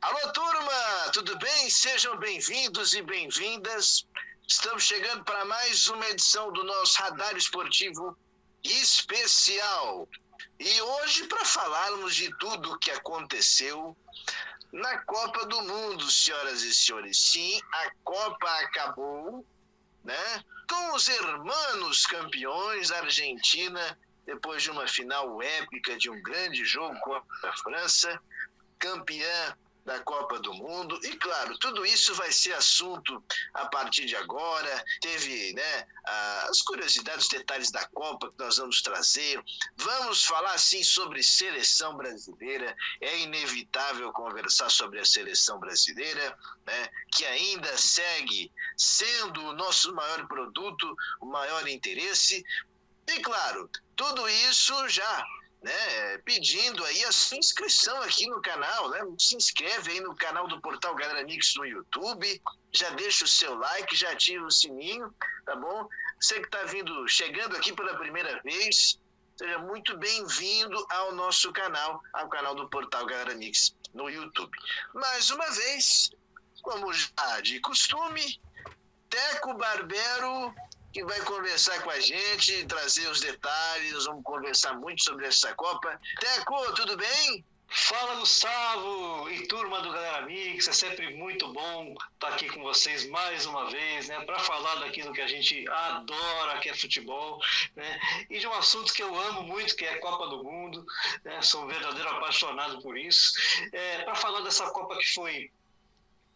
Alô, turma, tudo bem? Sejam bem-vindos e bem-vindas. Estamos chegando para mais uma edição do nosso Radar Esportivo Especial. E hoje, para falarmos de tudo o que aconteceu na Copa do Mundo, senhoras e senhores. Sim, a Copa acabou, né? Com os hermanos campeões, a Argentina, depois de uma final épica, de um grande jogo contra a França, campeã da Copa do Mundo. E claro, tudo isso vai ser assunto a partir de agora. Teve, né, as curiosidades, os detalhes da Copa que nós vamos trazer. Vamos falar sim sobre seleção brasileira. É inevitável conversar sobre a seleção brasileira, né, que ainda segue sendo o nosso maior produto, o maior interesse. E claro, tudo isso já, né, pedindo aí a sua inscrição aqui no canal, né? Se inscreve aí no canal do Portal Galera Mix no YouTube, já deixa o seu like, já ativa o sininho, tá bom? Você que está chegando aqui pela primeira vez, seja muito bem-vindo ao nosso canal, ao canal do Portal Galera Mix no YouTube. Mais uma vez, como já de costume, Teco Barbero, que vai conversar com a gente, trazer os detalhes, vamos conversar muito sobre essa Copa. Teco, tudo bem? Fala, Gustavo e turma do Galera Mix, é sempre muito bom estar aqui com vocês mais uma vez, né, para falar daquilo que a gente adora, que é futebol, né, e de um assunto que eu amo muito, que é a Copa do Mundo, né, sou um verdadeiro apaixonado por isso, para falar dessa Copa que foi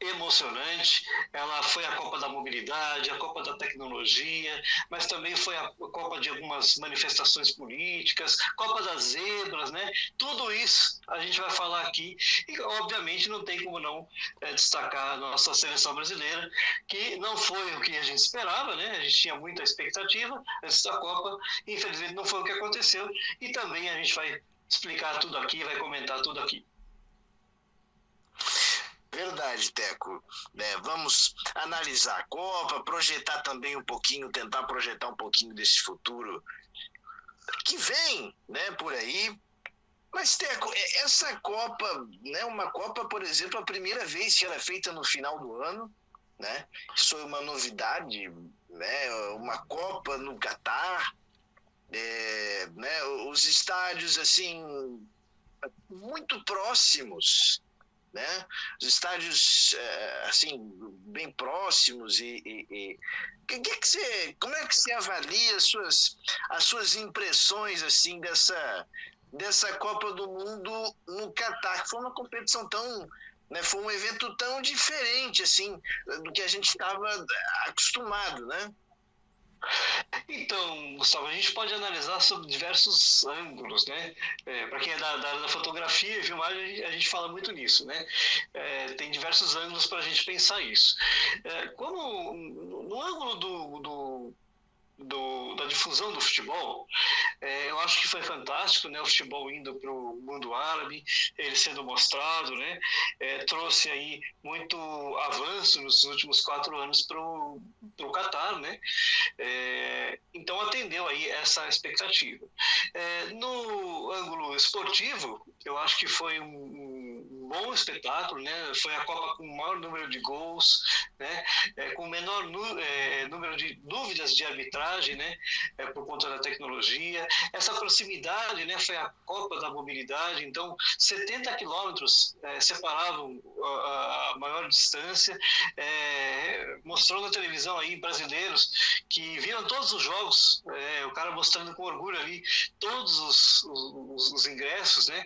emocionante. Ela foi a Copa da Mobilidade, a Copa da Tecnologia, mas também foi a Copa de algumas manifestações políticas, Copa das Zebras, né? Tudo isso a gente vai falar aqui e, obviamente, não tem como não destacar a nossa seleção brasileira, que não foi o que a gente esperava, né? A gente tinha muita expectativa antes da Copa, infelizmente não foi o que aconteceu e também a gente vai explicar tudo aqui, vai comentar tudo aqui. Verdade, Teco. Vamos analisar a Copa, projetar também um pouquinho, tentar projetar um pouquinho desse futuro que vem, né, por aí. Mas, Teco, essa Copa, né, uma Copa, por exemplo, a primeira vez que ela é feita no final do ano, né? Isso foi uma novidade, né? Uma Copa no Catar, né? Os estádios, assim, muito próximos, né? Os estádios assim bem próximos como é que você avalia as suas impressões assim dessa Copa do Mundo no Catar, que foi uma competição tão, né, foi um evento tão diferente assim do que a gente estava acostumado, né? Então, Gustavo, a gente pode analisar sob diversos ângulos, né? Para quem é da área da fotografia e filmagem, a gente fala muito nisso, né? Tem diversos ângulos para a gente pensar isso. Como no ângulo da difusão do futebol, eu acho que foi fantástico, né, o futebol indo para o mundo árabe, ele sendo mostrado, né, trouxe aí muito avanço nos últimos 4 anos para o Catar, né, então atendeu aí essa expectativa. No ângulo esportivo, eu acho que foi um bom espetáculo, né, foi a Copa com o maior número de gols, né, com o menor número de dúvidas de arbitragem, né, por conta da tecnologia. Essa proximidade, né, foi a Copa da Mobilidade, então 70 quilômetros separavam a maior distância, mostrou na televisão aí brasileiros que viram todos os jogos, o cara mostrando com orgulho ali todos os ingressos, né,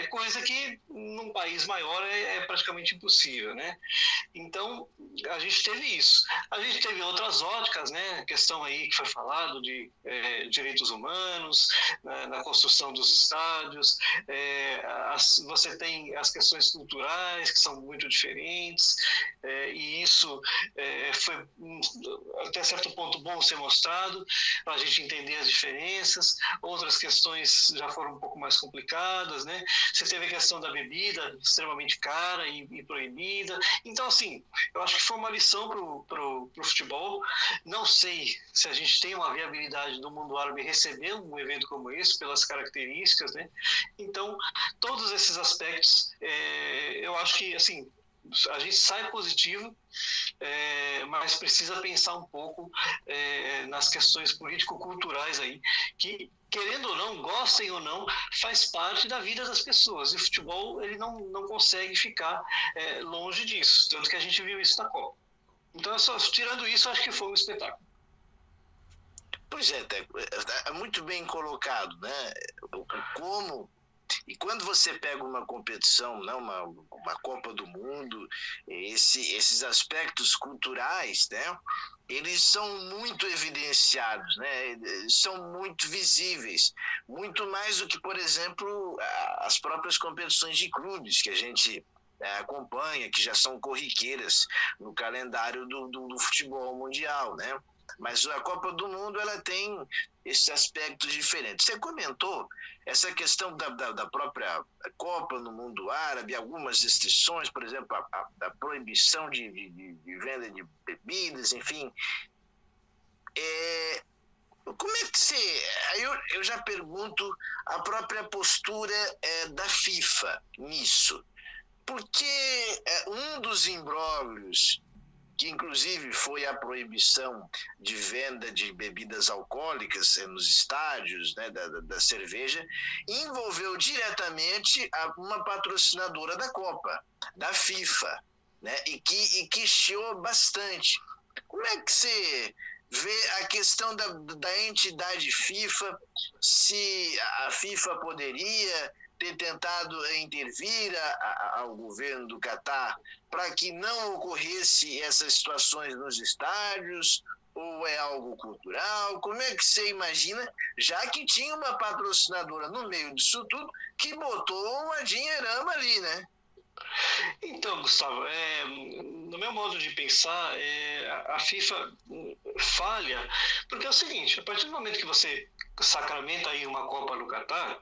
coisa que num país maior é praticamente impossível, né. Então a gente teve isso. A gente teve outras óticas, né, questão aí que foi falado de direitos humanos, na construção dos estádios, você tem as questões culturais que são muito diferentes, e isso foi até certo ponto bom ser mostrado para a gente entender as diferenças. Outras questões já foram um pouco mais complicadas, né? Você teve a questão da bebida, extremamente cara e proibida. Então, assim, eu acho que foi uma lição para o futebol. Não sei se a gente tem uma viabilidade do mundo árabe receber um evento como esse, pelas características, né? Então, todos esses aspectos, eu acho que, assim, a gente sai positivo, mas precisa pensar um pouco nas questões político-culturais aí, que, querendo ou não, gostem ou não, faz parte da vida das pessoas. E o futebol, ele não consegue ficar longe disso, tanto que a gente viu isso na Copa. Então, tirando isso, acho que foi um espetáculo. Pois é, Teco, é muito bem colocado, né? Como e quando você pega uma competição, né, uma Copa do Mundo, esses aspectos culturais, né, eles são muito evidenciados, né, são muito visíveis, muito mais do que, por exemplo, as próprias competições de clubes que a gente acompanha, que já são corriqueiras no calendário do futebol mundial, né? Mas a Copa do Mundo ela tem esses aspectos diferentes. Você comentou essa questão da própria Copa no mundo árabe, algumas restrições, por exemplo, a proibição de venda de bebidas, enfim. Como é que você... Aí eu já pergunto a própria postura da FIFA nisso. Porque um dos imbróglios que inclusive foi a proibição de venda de bebidas alcoólicas nos estádios, né, da cerveja, envolveu diretamente uma patrocinadora da Copa, da FIFA, né, e que chiou bastante. Como é que você vê a questão da entidade FIFA, se a FIFA poderia ter tentado intervir ao governo do Catar para que não ocorresse essas situações nos estádios, ou é algo cultural? Como é que você imagina, já que tinha uma patrocinadora no meio disso tudo que botou uma dinheirama ali, né? Então, Gustavo, no meu modo de pensar, a FIFA falha, porque é o seguinte, a partir do momento que você sacramenta aí uma Copa no Catar,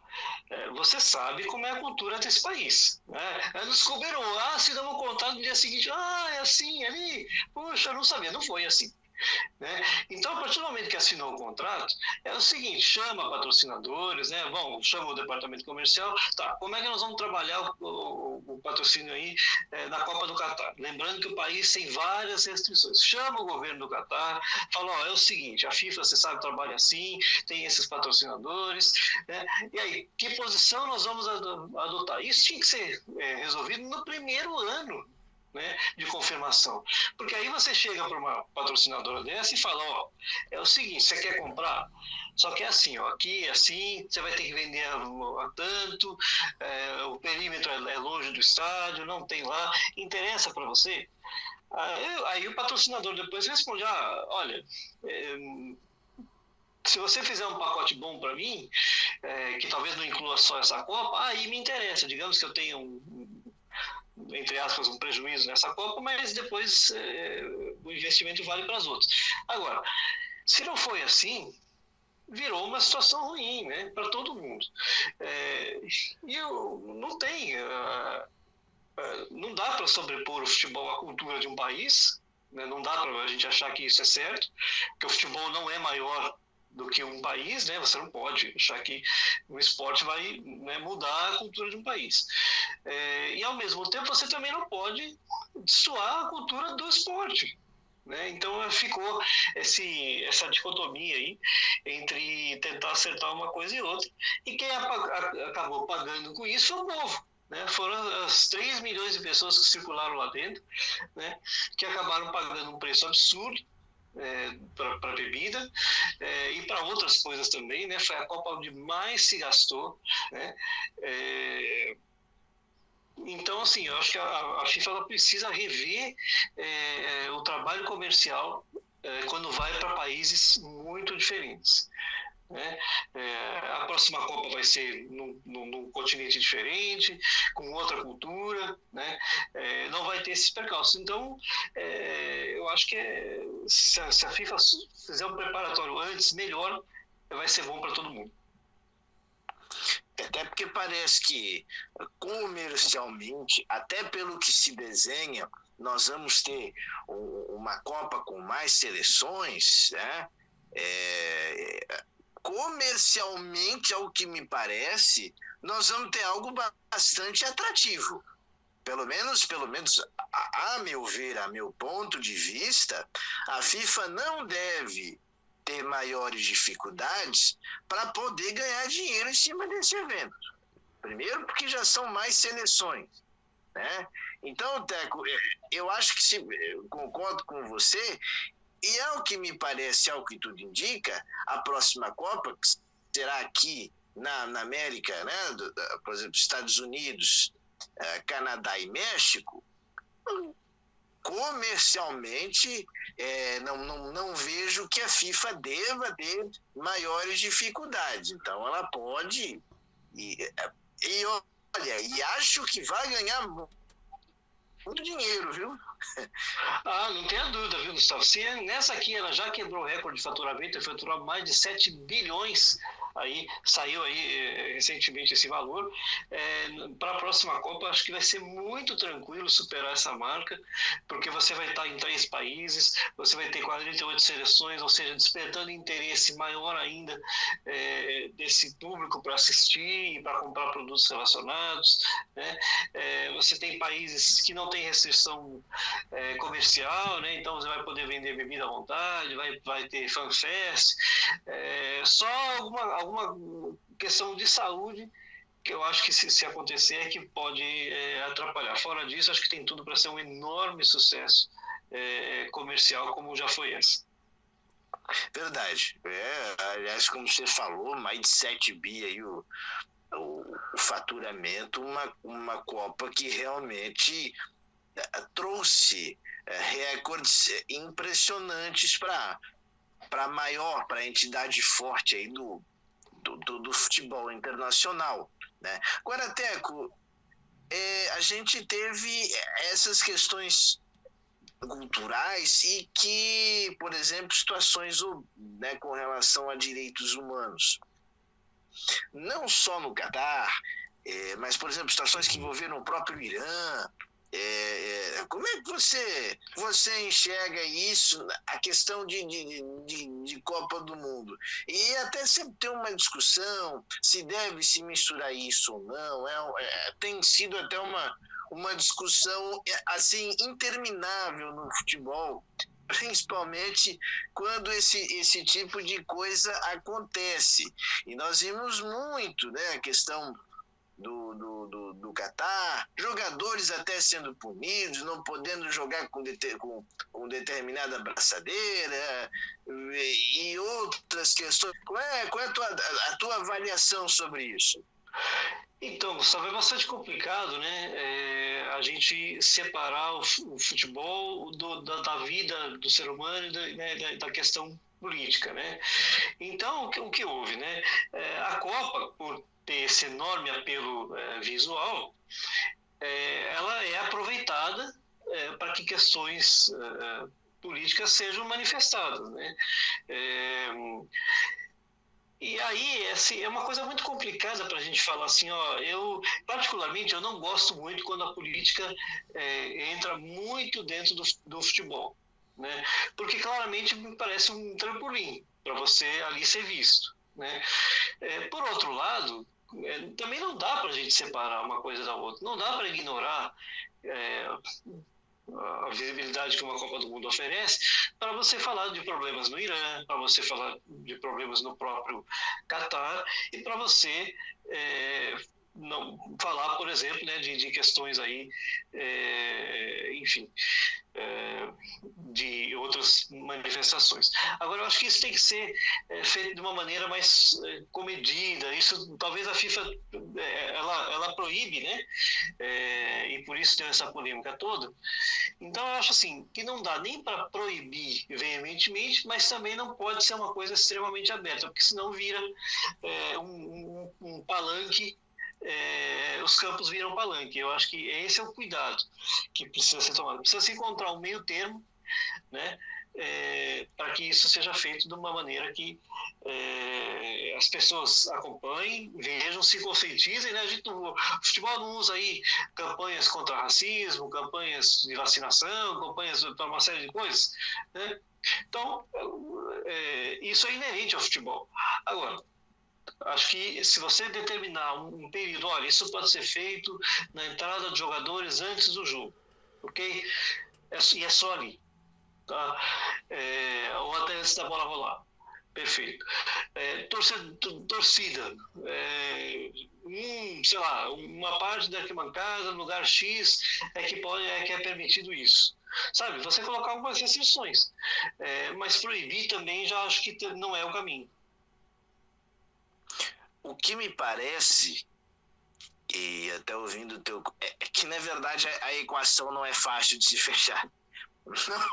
você sabe como é a cultura desse país, né? Não descobriram, assinamos um contrato no dia seguinte, é assim, ali, poxa, eu não sabia, não foi assim. Né? Então, a partir do momento que assinou o contrato, é o seguinte, chama patrocinadores, né? Bom, chama o departamento comercial, tá, como é que nós vamos trabalhar o patrocínio aí na Copa do Catar? Lembrando que o país tem várias restrições. Chama o governo do Catar, fala, é o seguinte, a FIFA, você sabe, trabalha assim, tem esses patrocinadores, né? E aí, que posição nós vamos adotar? Isso tinha que ser resolvido no primeiro ano, né, de confirmação. Porque aí você chega para uma patrocinadora dessa e fala, é o seguinte, você quer comprar? Só que é assim, aqui é assim, você vai ter que vender a tanto, o perímetro é longe do estádio, não tem lá, interessa para você? Aí o patrocinador depois responde, olha, se você fizer um pacote bom para mim, que talvez não inclua só essa Copa, aí me interessa, digamos que eu tenha entre aspas, um prejuízo nessa Copa, mas depois o investimento vale para as outras. Agora, se não foi assim, virou uma situação ruim, né, para todo mundo. E não tem, não dá para sobrepor o futebol à cultura de um país, né, não dá para a gente achar que isso é certo, que o futebol não é maior do que um país, né? Você não pode achar que o esporte vai, né, mudar a cultura de um país. E ao mesmo tempo você também não pode destoar a cultura do esporte. Né? Então ficou essa dicotomia aí entre tentar acertar uma coisa e outra. E quem acabou pagando com isso foi o povo. Né? Foram as 3 milhões de pessoas que circularam lá dentro, né, que acabaram pagando um preço absurdo para bebida e para outras coisas também, né? Foi a Copa onde mais se gastou, né? Então, assim, eu acho que a FIFA ela precisa rever o trabalho comercial quando vai para países muito diferentes. Né? A próxima Copa vai ser num continente diferente, com outra cultura, né? Não vai ter esses percalços. Então, eu acho que se a FIFA fizer um preparatório antes, melhor, vai ser bom para todo mundo. Até porque parece que comercialmente, até pelo que se desenha, nós vamos ter uma Copa com mais seleções, né? Comercialmente, ao que me parece, nós vamos ter algo bastante atrativo. Pelo menos a meu ver, a meu ponto de vista, a FIFA não deve ter maiores dificuldades para poder ganhar dinheiro em cima desse evento. Primeiro, porque já são mais seleções, né? Então, Teco, eu acho que eu concordo com você, e ao que me parece, ao que tudo indica, a próxima Copa, que será aqui na América, né? Por exemplo, Estados Unidos, Canadá e México, comercialmente, não vejo que a FIFA deva ter maiores dificuldades. Então, ela pode. Olha, e acho que vai ganhar muito dinheiro, viu? Não tenha dúvida, viu, Gustavo? Se nessa aqui ela já quebrou o recorde de faturamento, faturou mais de 7 bilhões, aí saiu aí recentemente esse valor. Para a próxima Copa, acho que vai ser muito tranquilo superar essa marca, porque você vai estar em 3 países, você vai ter 48 seleções, ou seja, despertando interesse maior ainda desse público para assistir e para comprar produtos relacionados, né? Você tem países que não têm restrição comercial, né? Então você vai poder vender bebida à vontade, vai ter fanfest, só alguma questão de saúde que eu acho que se acontecer é que pode atrapalhar. Fora disso, acho que tem tudo para ser um enorme sucesso comercial como já foi esse. Verdade. Aliás, como você falou, mais de 7 bi aí o faturamento, uma Copa que realmente trouxe recordes impressionantes para a entidade forte aí do futebol internacional, né? Agora, Teco, a gente teve essas questões culturais e que, por exemplo, situações, né, com relação a direitos humanos, não só no Catar, mas, por exemplo, situações que envolveram o próprio Irã. Como é que você enxerga isso, a questão de Copa do Mundo? E até sempre tem uma discussão se deve se misturar isso ou não. Tem sido até uma discussão assim interminável no futebol, principalmente quando esse tipo de coisa acontece. E nós vimos muito, né, a questão do Catar, jogadores até sendo punidos, não podendo jogar com determinada abraçadeira e outras questões. Qual é a tua avaliação sobre isso? Então, Gustavo, é bastante complicado, né? A gente separar o futebol da vida do ser humano e da questão política, né? Então, o que houve, né? A Copa, por ter esse enorme apelo visual, ela é aproveitada para que questões políticas sejam manifestadas, né? E aí, assim, é uma coisa muito complicada para a gente falar assim, particularmente, eu não gosto muito quando a política entra muito dentro do futebol, né? Porque claramente me parece um trampolim para você ali ser visto, né? Por outro lado, também não dá para a gente separar uma coisa da outra, não dá para ignorar a visibilidade que uma Copa do Mundo oferece, para você falar de problemas no Irã, para você falar de problemas no próprio Catar e para você não falar, por exemplo, né, de questões aí, enfim, de outras manifestações. Agora, eu acho que isso tem que ser feito de uma maneira mais comedida. Isso, talvez a FIFA, ela proíbe, né? E por isso tem essa polêmica toda. Então, eu acho assim, que não dá nem para proibir veementemente, mas também não pode ser uma coisa extremamente aberta, porque senão vira um palanque, os campos viram palanque. Eu acho que esse é o cuidado que precisa ser tomado. Precisa se encontrar um meio termo, né? para que isso seja feito de uma maneira que as pessoas acompanhem, vejam, se conscientizem, né? O futebol não usa aí campanhas contra racismo, campanhas de vacinação, campanhas para uma série de coisas, né? Então, isso é inerente ao futebol. Agora, acho que se você determinar um período, olha, isso pode ser feito na entrada de jogadores antes do jogo, ok? E é só ali, tá? Ou até antes da bola rolar. Perfeito. Torcida. Sei lá, uma parte da arquibancada, no lugar X, que é permitido isso. Sabe, você colocar algumas restrições. Mas proibir também já acho que não é o caminho. O que me parece, e até ouvindo o teu... é que, na verdade, a equação não é fácil de se fechar. Não,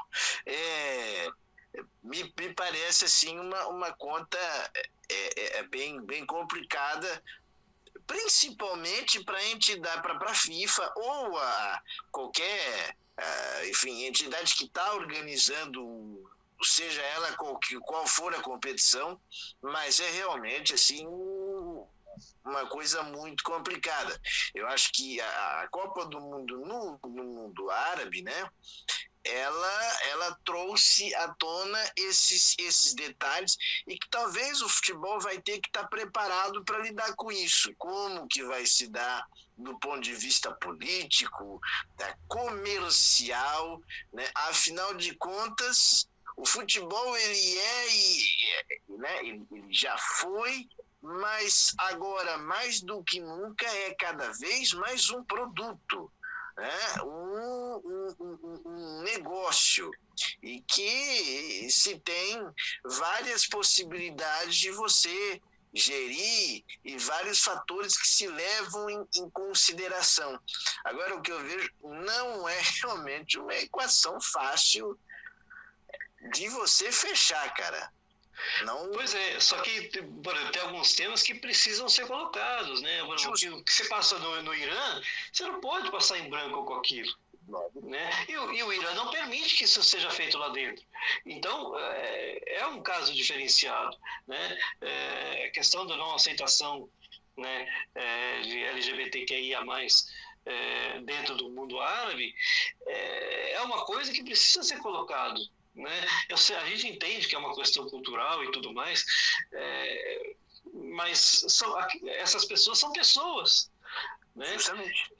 me parece, assim, uma conta bem complicada, principalmente para a entidade, para a FIFA ou a qualquer, enfim, entidade que está organizando, seja ela qual for a competição, mas é realmente, assim, uma coisa muito complicada. Eu acho que a Copa do Mundo no mundo árabe, né, ela trouxe à tona esses detalhes, e que talvez o futebol vai ter que estar preparado para lidar com isso. Como que vai se dar do ponto de vista político, comercial, né? Afinal de contas, o futebol ele já foi, mas agora mais do que nunca é cada vez mais um produto, né? Um negócio, e que se tem várias possibilidades de você gerir e vários fatores que se levam em consideração. Agora, o que eu vejo não é realmente uma equação fácil de você fechar, cara. Não... Pois é, só que tem alguns temas que precisam ser colocados, né? O que você passa no Irã, você não pode passar em branco com aquilo. Né? E o Irã não permite que isso seja feito lá dentro. Então, é um caso diferenciado. Né? A questão da não aceitação, né, de LGBTQIA+, dentro do mundo árabe, é uma coisa que precisa ser colocado. Né? A gente entende que é uma questão cultural e tudo mais, mas essas pessoas são pessoas. Né? Justamente.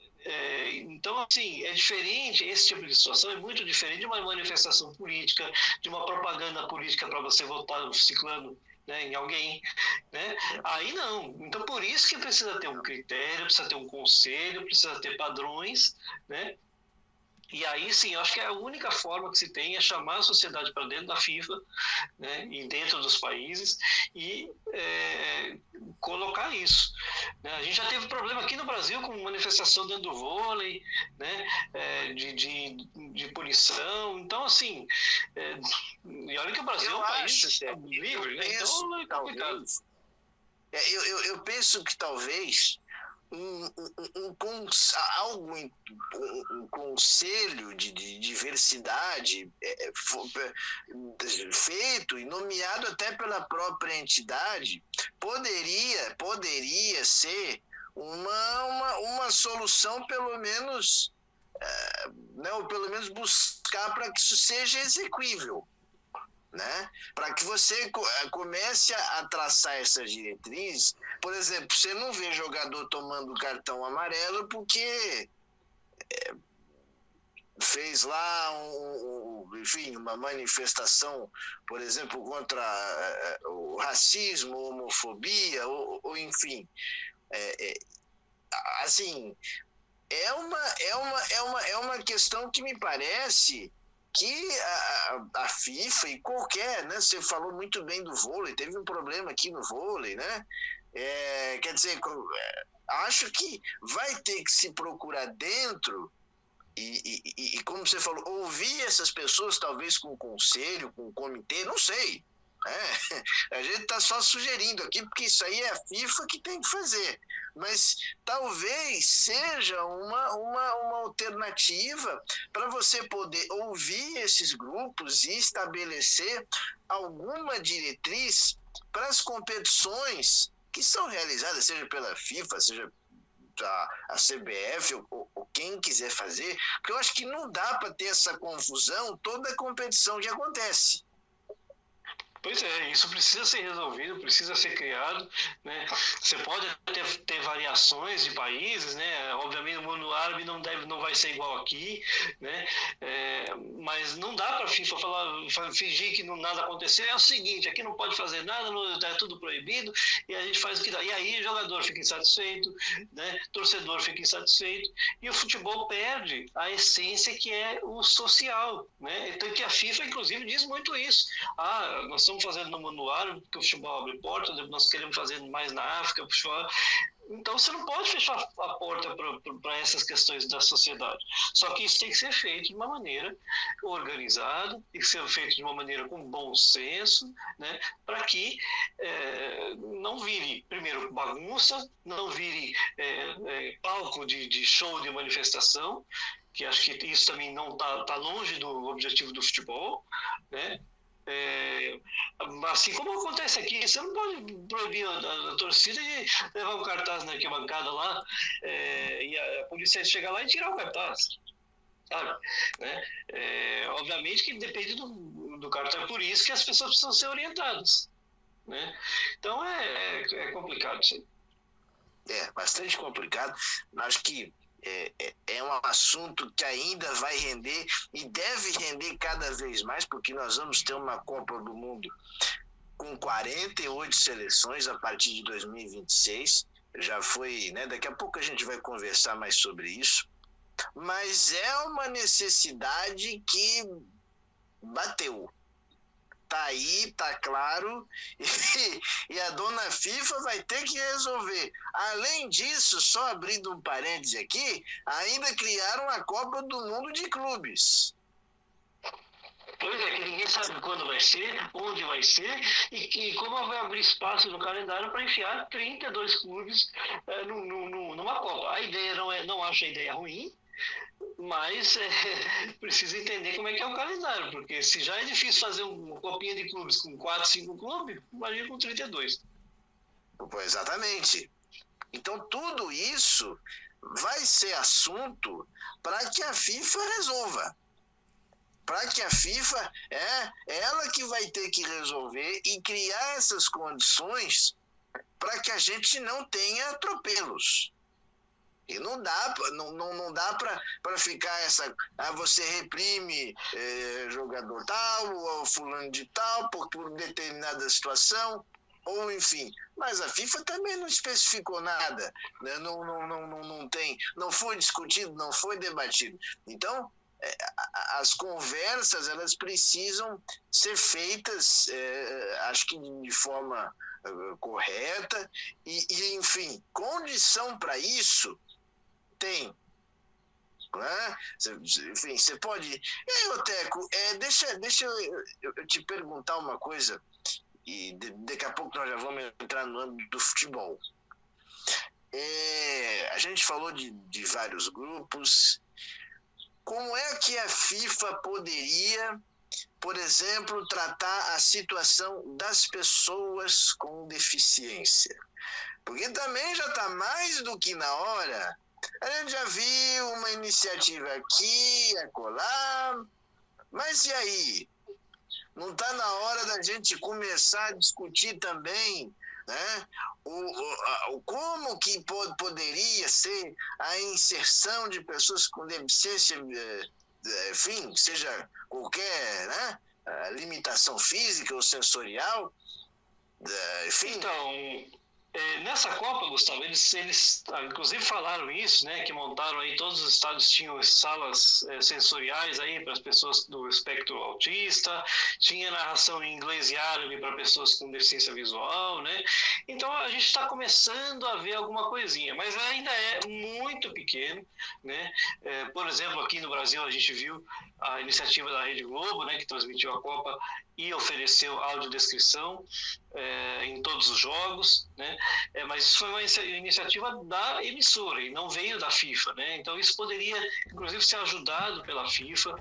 Então, assim, é diferente, esse tipo de situação é muito diferente de uma manifestação política, de uma propaganda política para você votar no ciclano, né, em alguém, né? Aí não. Então, por isso que precisa ter um critério, precisa ter um conselho, precisa ter padrões, né? E aí sim, eu acho que a única forma que se tem é chamar a sociedade para dentro da FIFA, né, e dentro dos países, e colocar isso. Né? A gente já teve problema aqui no Brasil com manifestação dentro do vôlei, né, de punição. Então, assim, e olha que o Brasil é um país livre, né? Então é complicado. Eu penso que talvez um conselho de diversidade feito e nomeado até pela própria entidade poderia ser uma solução, pelo menos, né, ou pelo menos buscar para que isso seja execuível. Né? Para que você comece a traçar essas diretrizes. Por exemplo, você não vê jogador tomando cartão amarelo porque fez lá enfim, uma manifestação, por exemplo, contra o racismo, homofobia, ou enfim, assim, é uma questão que me parece que a FIFA e qualquer, né? Você falou muito bem do vôlei, teve um problema aqui no vôlei, né? Quer dizer, acho que vai ter que se procurar dentro e como você falou, ouvir essas pessoas, talvez com conselho, com comitê, não sei. A gente está só sugerindo aqui, porque isso aí é a FIFA que tem que fazer. Mas talvez seja uma alternativa para você poder ouvir esses grupos e estabelecer alguma diretriz para as competições que são realizadas, seja pela FIFA, seja a CBF ou quem quiser fazer, porque eu acho que não dá para ter essa confusão toda a competição que acontece. Pois é, isso precisa ser resolvido, precisa ser criado, né? Você pode ter variações de países, né? Obviamente o mundo árabe não vai ser igual aqui, né? Mas não dá para a FIFA fingir que nada aconteceu. É o seguinte, aqui não pode fazer nada, é tudo proibido e a gente faz o que dá. E aí o jogador fica insatisfeito, né? Torcedor fica insatisfeito e o futebol perde a essência que é o social, né? Então que a FIFA inclusive diz muito isso. Nós estamos fazendo no mundo árabe, porque o futebol abre porta, nós queremos fazer mais na África, o futebol... Então você não pode fechar a porta para essas questões da sociedade. Só que isso tem que ser feito de uma maneira organizada, tem que ser feito de uma maneira com bom senso, né? Para que não vire, primeiro, bagunça, não vire palco de show de manifestação, que acho que isso também não está longe do objetivo do futebol, né? Assim como acontece aqui, você não pode proibir a torcida de levar um cartaz na arquibancada lá e a polícia chegar lá e tirar o cartaz, sabe? Né? Obviamente que depende do cartaz, por isso que as pessoas precisam ser orientadas, né? Então é complicado isso aí. Bastante complicado. Acho que é um assunto que ainda vai render e deve render cada vez mais, porque nós vamos ter uma Copa do Mundo com 48 seleções a partir de 2026. Já foi, né? Daqui a pouco a gente vai conversar mais sobre isso. Mas é uma necessidade que bateu. Tá aí, tá claro, e a dona FIFA vai ter que resolver. Além disso, só abrindo um parêntese aqui, ainda criaram a Copa do Mundo de Clubes. Pois é, que ninguém sabe quando vai ser, onde vai ser e como vai abrir espaço no calendário para enfiar 32 clubes numa Copa. A ideia não acho a ideia ruim, mas precisa entender como é que é o calendário, porque se já é difícil fazer uma copinha de clubes com 4, 5 clubes, imagina com 32. Exatamente. Então tudo isso vai ser assunto para que a FIFA resolva. Para que a FIFA ela que vai ter que resolver e criar essas condições para que a gente não tenha atropelos. E não dá para ficar você reprime jogador tal ou fulano de tal por determinada situação, ou enfim. Mas a FIFA também não especificou nada, né? Não foi discutido, não foi debatido. Então, as conversas elas precisam ser feitas, acho que de forma correta e enfim, condição para isso tem, né? Enfim, você pode... Ei, Oteco, deixa eu te perguntar uma coisa, e daqui a pouco nós já vamos entrar no âmbito do futebol. A gente falou de vários grupos. Como é que a FIFA poderia, por exemplo, tratar a situação das pessoas com deficiência? Porque também já está mais do que na hora. A gente já viu uma iniciativa aqui, acolá, mas e aí? Não está na hora da gente começar a discutir também, né, como que poderia ser a inserção de pessoas com deficiência, enfim, seja qualquer, né, limitação física ou sensorial, enfim... Então, nessa Copa, Gustavo, eles inclusive falaram isso, né, que montaram aí, todos os estádios tinham salas sensoriais aí para as pessoas do espectro autista, tinha narração em inglês e árabe para pessoas com deficiência visual, né? Então a gente está começando a ver alguma coisinha, mas ainda é muito pequeno, né? Por exemplo, aqui no Brasil a gente viu a iniciativa da Rede Globo, né, que transmitiu a Copa e ofereceu audiodescrição em todos os jogos, né? Mas isso foi uma iniciativa da emissora e não veio da FIFA, né? Então isso poderia, inclusive, ser ajudado pela FIFA.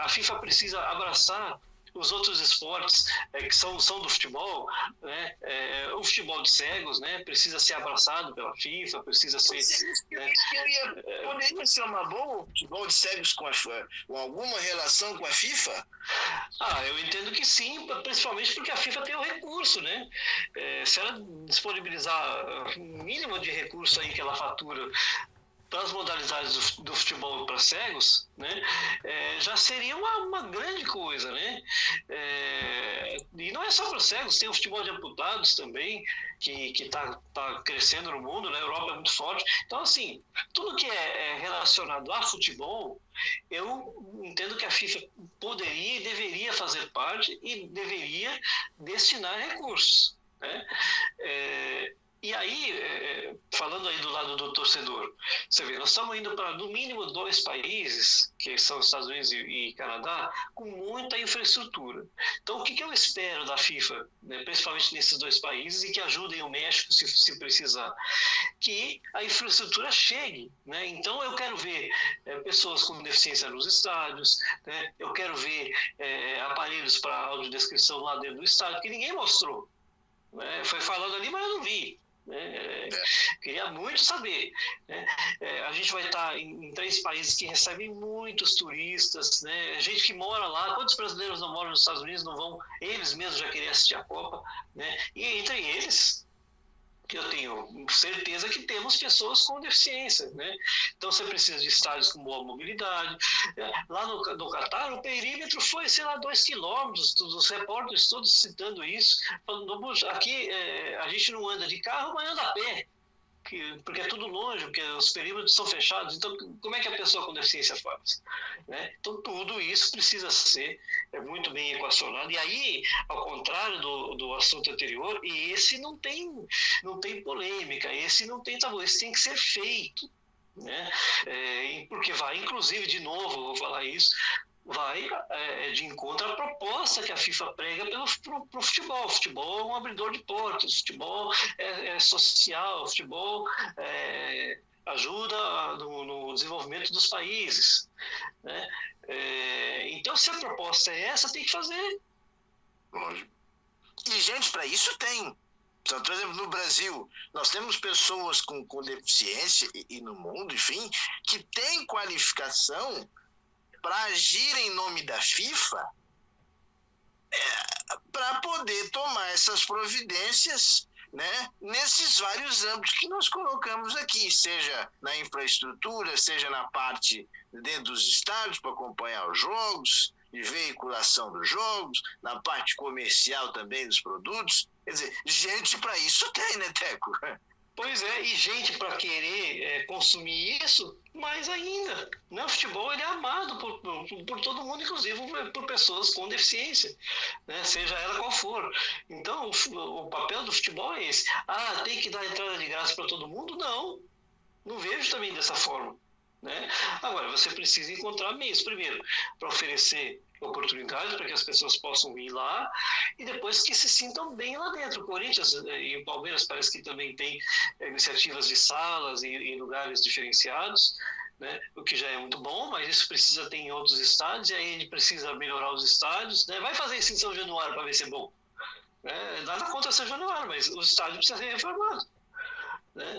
A FIFA precisa abraçar os outros esportes que são do futebol, né? O futebol de cegos, né? Precisa ser abraçado pela FIFA, precisa ser... né? Poderia ser uma boa o futebol de cegos com alguma relação com a FIFA? Eu entendo que sim, principalmente porque a FIFA tem o recurso, né? Se ela disponibilizar o mínimo de recurso aí que ela fatura para as modalidades do futebol para cegos, né, já seria uma grande coisa, né? E não é só para cegos, tem o futebol de amputados também, que tá crescendo no mundo, né? A Europa é muito forte. Então, assim, tudo que é relacionado a futebol, eu entendo que a FIFA poderia e deveria fazer parte e deveria destinar recursos, né? E aí, falando aí do lado do torcedor, você vê, nós estamos indo para, no mínimo, 2 países, que são os Estados Unidos e Canadá, com muita infraestrutura. Então, o que eu espero da FIFA, né, principalmente nesses 2 países, e que ajudem o México se precisar? Que a infraestrutura chegue, né? Então, eu quero ver pessoas com deficiência nos estádios, né? Eu quero ver aparelhos para audiodescrição lá dentro do estádio, que ninguém mostrou. Foi falando ali, mas eu não vi. Queria muito saber, né? A gente vai estar em 3 países que recebem muitos turistas, né? Gente que mora lá. Quantos brasileiros não moram nos Estados Unidos, não vão eles mesmos já querer assistir a Copa, né? E entre eles, eu tenho certeza que temos pessoas com deficiência, né? Então você precisa de estádios com boa mobilidade. Lá no Catar, o perímetro foi, 2 quilômetros, os repórteres todos citando isso, falando, aqui a gente não anda de carro, mas anda a pé, porque é tudo longe, porque os perímetros são fechados. Então, como é que a pessoa com deficiência faz? Né? Então, tudo isso precisa ser muito bem equacionado. E aí, ao contrário do assunto anterior, e esse não tem polêmica, esse não tem tabu, esse tem que ser feito. Né? Porque vai, inclusive, de novo, vou falar isso, vai de encontro à proposta que a FIFA prega pro futebol. O futebol é um abridor de portas, o futebol é social, o futebol ajuda no desenvolvimento dos países. Né? Então, se a proposta é essa, tem que fazer. Lógico. E, gente, para isso tem. Então, por exemplo, no Brasil, nós temos pessoas com deficiência, e no mundo, enfim, que têm qualificação para agir em nome da FIFA, para poder tomar essas providências, né, nesses vários âmbitos que nós colocamos aqui, seja na infraestrutura, seja na parte dentro dos estádios para acompanhar os jogos, de veiculação dos jogos, na parte comercial também dos produtos. Quer dizer, gente para isso tem, né, Teco? Pois é, e gente para querer consumir isso, mais ainda. Né? O futebol ele é amado por todo mundo, inclusive por pessoas com deficiência, né? Seja ela qual for. Então, o papel do futebol é esse. Tem que dar entrada de graça para todo mundo? Não vejo também dessa forma. Né? Agora, você precisa encontrar meios, primeiro, para oferecer oportunidade para que as pessoas possam ir lá e depois que se sintam bem lá dentro. O Corinthians e o Palmeiras parece que também tem iniciativas de salas e lugares diferenciados, né? O que já é muito bom, mas isso precisa ter em outros estádios, e aí a gente precisa melhorar os estádios, né? Vai fazer isso em São Januário para ver se é bom, né? Nada contra São Januário, mas o estádio precisa ser reformado. Né?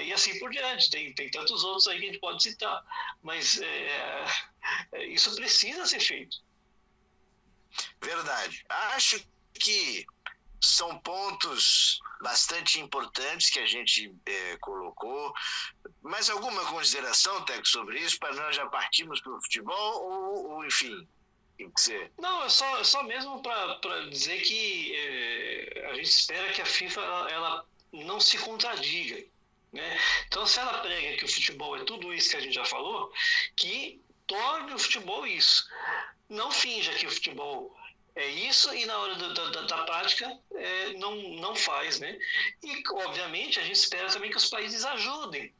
E assim por diante, tem tantos outros aí que a gente pode citar, mas isso precisa ser feito. Verdade. Acho que são pontos bastante importantes que a gente colocou. Mais alguma consideração, Teco, sobre isso, para nós já partirmos para o futebol ou enfim? Não, é só mesmo para dizer que a gente espera que a FIFA ela não se contradiga. Né? Então, se ela prega que o futebol é tudo isso que a gente já falou, que torne o futebol isso. Não finja que o futebol é isso e na hora da prática não faz. Né? E, obviamente, a gente espera também que os países ajudem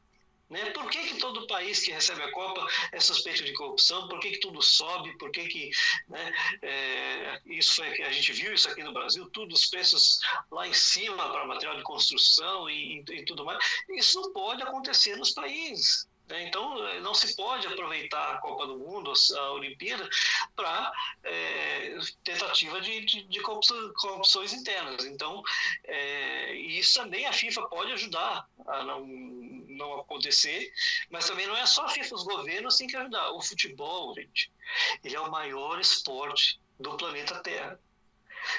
Né? Por que todo país que recebe a Copa é suspeito de corrupção? Por que tudo sobe? Por que né, isso é que a gente viu isso aqui no Brasil, tudo os preços lá em cima para material de construção e tudo mais? Isso não pode acontecer nos países. Então, não se pode aproveitar a Copa do Mundo, a Olimpíada, para tentativa de corrupções internas. Então, isso também a FIFA pode ajudar a não acontecer, mas também não é só a FIFA, os governos têm que ajudar. O futebol, gente, ele é o maior esporte do planeta Terra.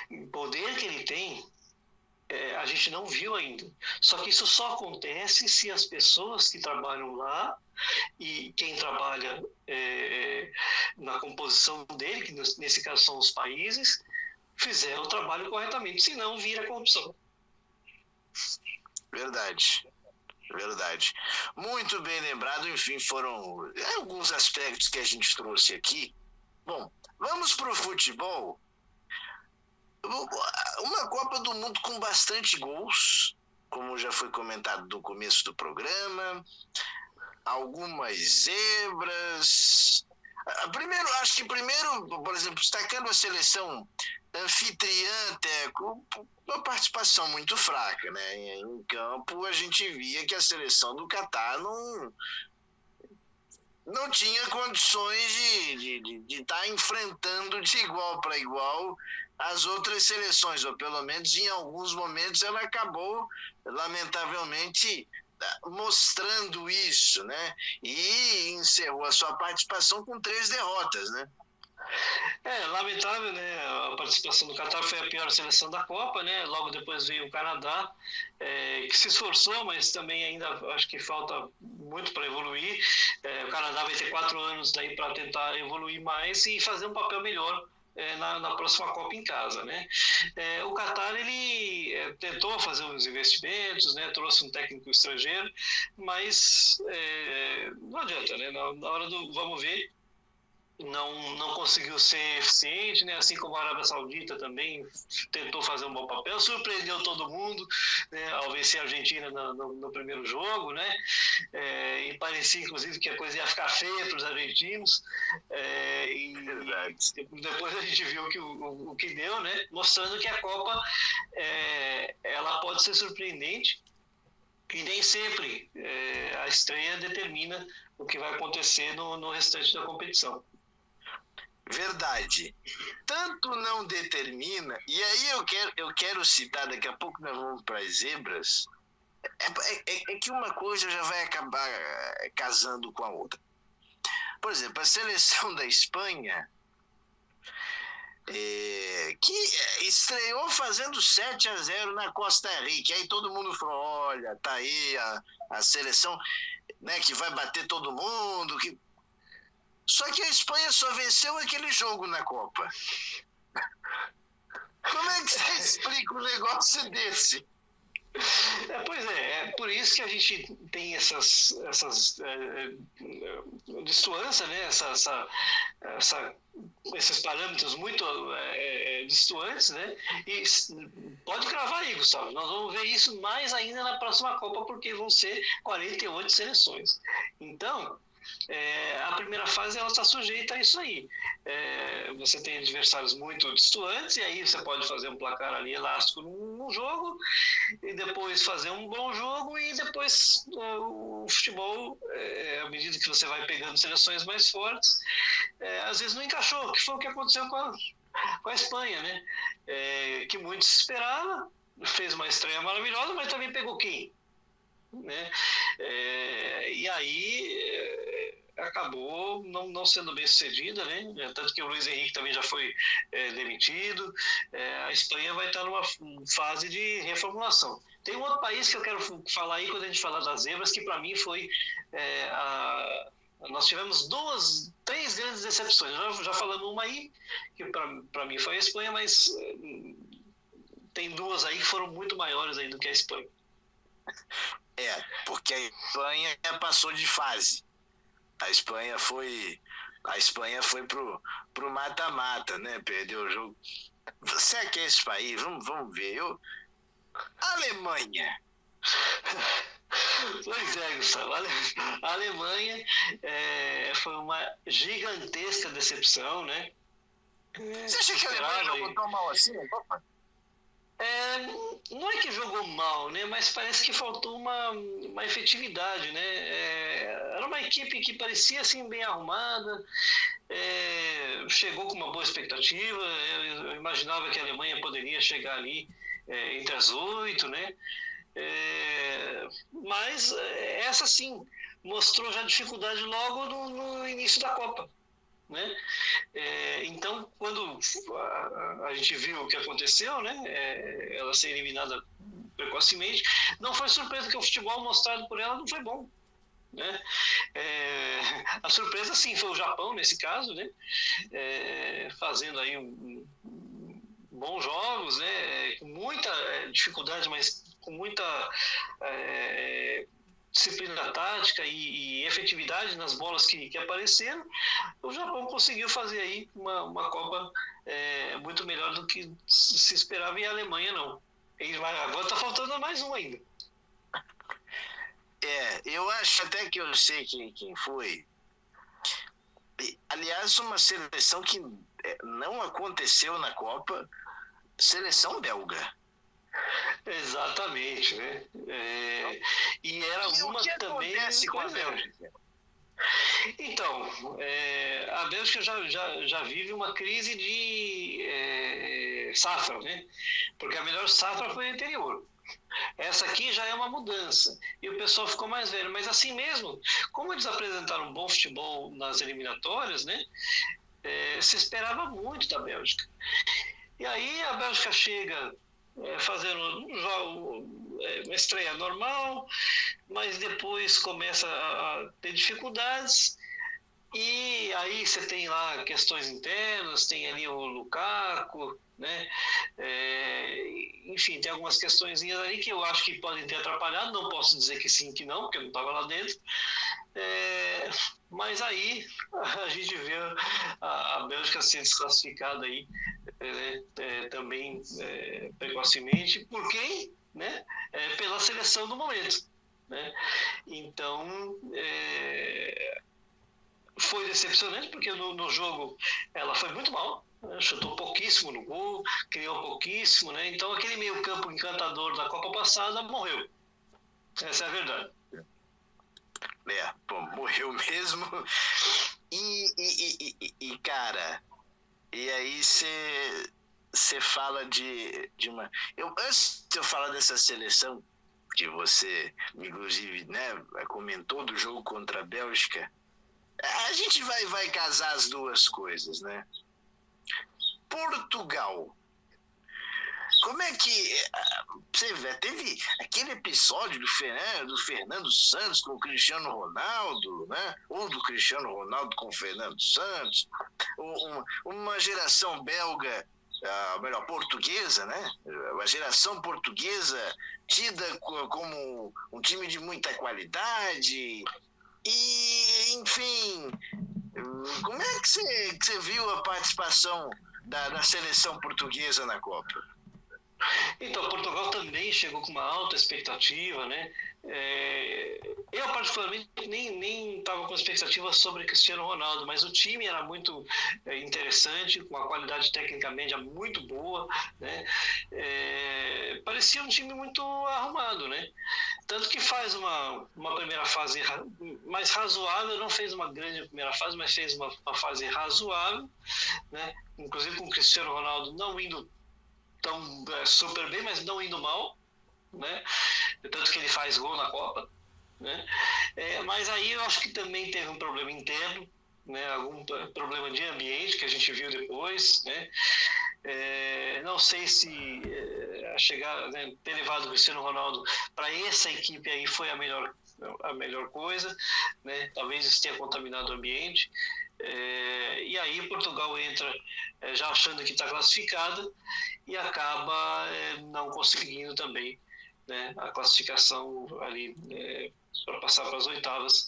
O poder que ele tem, a gente não viu ainda. Só que isso só acontece se as pessoas que trabalham lá e quem trabalha na composição dele, que nesse caso são os países, fizeram o trabalho corretamente, senão vira corrupção. Verdade. Verdade. Muito bem lembrado, enfim, foram alguns aspectos que a gente trouxe aqui. Bom, vamos para o futebol. Uma Copa do Mundo com bastante gols, como já foi comentado no começo do programa, algumas zebras. Acho que primeiro, por exemplo, destacando a seleção anfitriã até com uma participação muito fraca, né? Em campo a gente via que a seleção do Catar não tinha condições de estar enfrentando de igual para igual as outras seleções, ou pelo menos em alguns momentos ela acabou, lamentavelmente, mostrando isso, né? E encerrou a sua participação com 3 derrotas, né? Lamentável, né? A participação do Catar foi a pior seleção da Copa, né? Logo depois veio o Canadá, que se esforçou, mas também ainda acho que falta muito para evoluir. O Canadá vai ter 4 anos daí para tentar evoluir mais e fazer um papel melhor na próxima Copa em casa, né? O Catar ele tentou fazer uns investimentos, né? Trouxe um técnico estrangeiro, mas não adianta, né? Na hora do vamos ver, não conseguiu ser eficiente, né? Assim como a Arábia Saudita também tentou fazer um bom papel, surpreendeu todo mundo, né? Ao vencer a Argentina no primeiro jogo, né? E parecia inclusive que a coisa ia ficar feia para os argentinos, e depois a gente viu o que deu, né? Mostrando que a Copa ela pode ser surpreendente e nem sempre a estreia determina o que vai acontecer no restante da competição. Verdade. Tanto não determina, e aí eu quero citar, daqui a pouco nós vamos para as zebras, é que uma coisa já vai acabar casando com a outra. Por exemplo, a seleção da Espanha, que estreou fazendo 7-0 na Costa Rica, aí todo mundo falou, olha, tá aí a seleção, né, que vai bater todo mundo, que... Só que a Espanha só venceu aquele jogo na Copa. Como é que você explica um negócio desse? Pois é por isso que a gente tem essas distância, né? Esses parâmetros muito distantes, né? E pode cravar aí, Gustavo, nós vamos ver isso mais ainda na próxima Copa, porque vão ser 48 seleções. Então, a primeira fase ela está sujeita a isso aí. Você tem adversários muito distantes, e aí você pode fazer um placar ali elástico num jogo, e depois fazer um bom jogo, e depois o futebol, à medida que você vai pegando seleções mais fortes, às vezes não encaixou, que foi o que aconteceu com a Espanha, né? Que muitos esperavam, fez uma estreia maravilhosa, mas também pegou quem? Né? E aí acabou não sendo bem sucedida, né? Tanto que o Luiz Henrique também já foi demitido. A Espanha vai estar numa fase de reformulação. Tem um outro país que eu quero falar aí quando a gente falar das zebras, que para mim foi nós tivemos 3 grandes decepções. Já falamos uma aí, que para mim foi a Espanha, mas tem 2 aí que foram muito maiores aí do que a Espanha. Porque a Espanha passou de fase. A Espanha foi pro mata-mata, né? Perdeu o jogo. Você é esse país? Vamos ver. A Alemanha. Pois é, Gustavo. A Alemanha foi uma gigantesca decepção, né? Você acha que a Alemanha jogou tão mal assim? É, não é que jogou mal, né? Mas parece que faltou uma efetividade, né? Era uma equipe que parecia assim bem arrumada, chegou com uma boa expectativa. Eu imaginava que a Alemanha poderia chegar ali entre as 8, né? Mas essa sim mostrou já dificuldade logo no início da Copa, né? Então, quando a gente viu o que aconteceu, né? Ela ser eliminada precocemente, não foi surpresa que o futebol mostrado por ela não foi bom, né? A surpresa sim foi o Japão nesse caso, né? Fazendo aí bons jogos, né? Com muita dificuldade, mas com muita disciplina tática e efetividade nas bolas que apareceram. O Japão conseguiu fazer aí uma Copa muito melhor do que se esperava, e a Alemanha não. E agora está faltando mais um ainda. Eu acho até que eu sei quem foi. Aliás, uma seleção que não aconteceu na Copa, seleção belga. Exatamente, né? E era uma que também. O que acontece com a Bélgica? Então, a Bélgica já vive uma crise de safra, né? Porque a melhor safra foi a anterior. Essa aqui já é uma mudança e o pessoal ficou mais velho, mas assim mesmo, como eles apresentaram um bom futebol nas eliminatórias, né? Se esperava muito da Bélgica. E aí a Bélgica chega fazendo um jogo, uma estreia normal, mas depois começa a ter dificuldades. E aí você tem lá questões internas, tem ali o Lukaku, né? Enfim, tem algumas questões ali que eu acho que podem ter atrapalhado, não posso dizer que sim, que não, porque eu não estava lá dentro. Mas aí a gente vê a Bélgica sendo desclassificada aí também precocemente. Por quem? Né? Pela seleção do momento. Né? Então, foi decepcionante, porque no jogo ela foi muito mal, né? Chutou pouquíssimo no gol, criou pouquíssimo, né? Então aquele meio campo encantador da Copa passada morreu. Essa é a verdade. Morreu mesmo. E cara, e aí você fala de uma... Antes de eu falar dessa seleção, que você, inclusive, né, comentou do jogo contra a Bélgica, a gente vai casar as duas coisas, né? Portugal. Como é que... Você vê, teve aquele episódio do Fernando Santos com o Cristiano Ronaldo, né? Ou do Cristiano Ronaldo com o Fernando Santos. Uma geração belga, melhor, portuguesa, né? A geração portuguesa tida como um time de muita qualidade. E, enfim, como é que você viu a participação da seleção portuguesa na Copa? Então, Portugal também chegou com uma alta expectativa, né? Eu, particularmente, nem estava com expectativa sobre Cristiano Ronaldo, mas o time era muito interessante, com uma qualidade técnica média muito boa, né? Parecia um time muito arrumado, né? Tanto que faz uma primeira fase mais razoável, não fez uma grande primeira fase, mas fez uma fase razoável, né? Inclusive com o Cristiano Ronaldo não indo tão super bem, mas não indo mal, né? Tanto que ele faz gol na Copa, né? Mas aí eu acho que também teve um problema interno, né? Algum problema de ambiente que a gente viu depois, né? Não sei se chegar, né, ter levado o Cristiano Ronaldo para essa equipe aí foi a melhor coisa, né? Talvez isso tenha contaminado o ambiente. E aí Portugal entra já achando que está classificada e acaba não conseguindo também, né, a classificação ali para passar para as oitavas.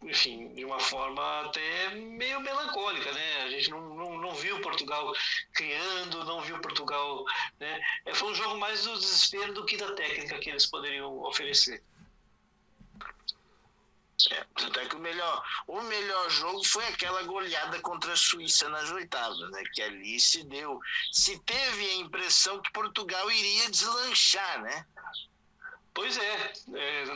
enfim, de uma forma até meio melancólica, né? A gente não viu Portugal criando, não viu Portugal, né? Foi um jogo mais do desespero do que da técnica que eles poderiam oferecer. Tanto é que o melhor jogo foi aquela goleada contra a Suíça nas oitavas, né? Que ali se teve a impressão que Portugal iria deslanchar, né? Pois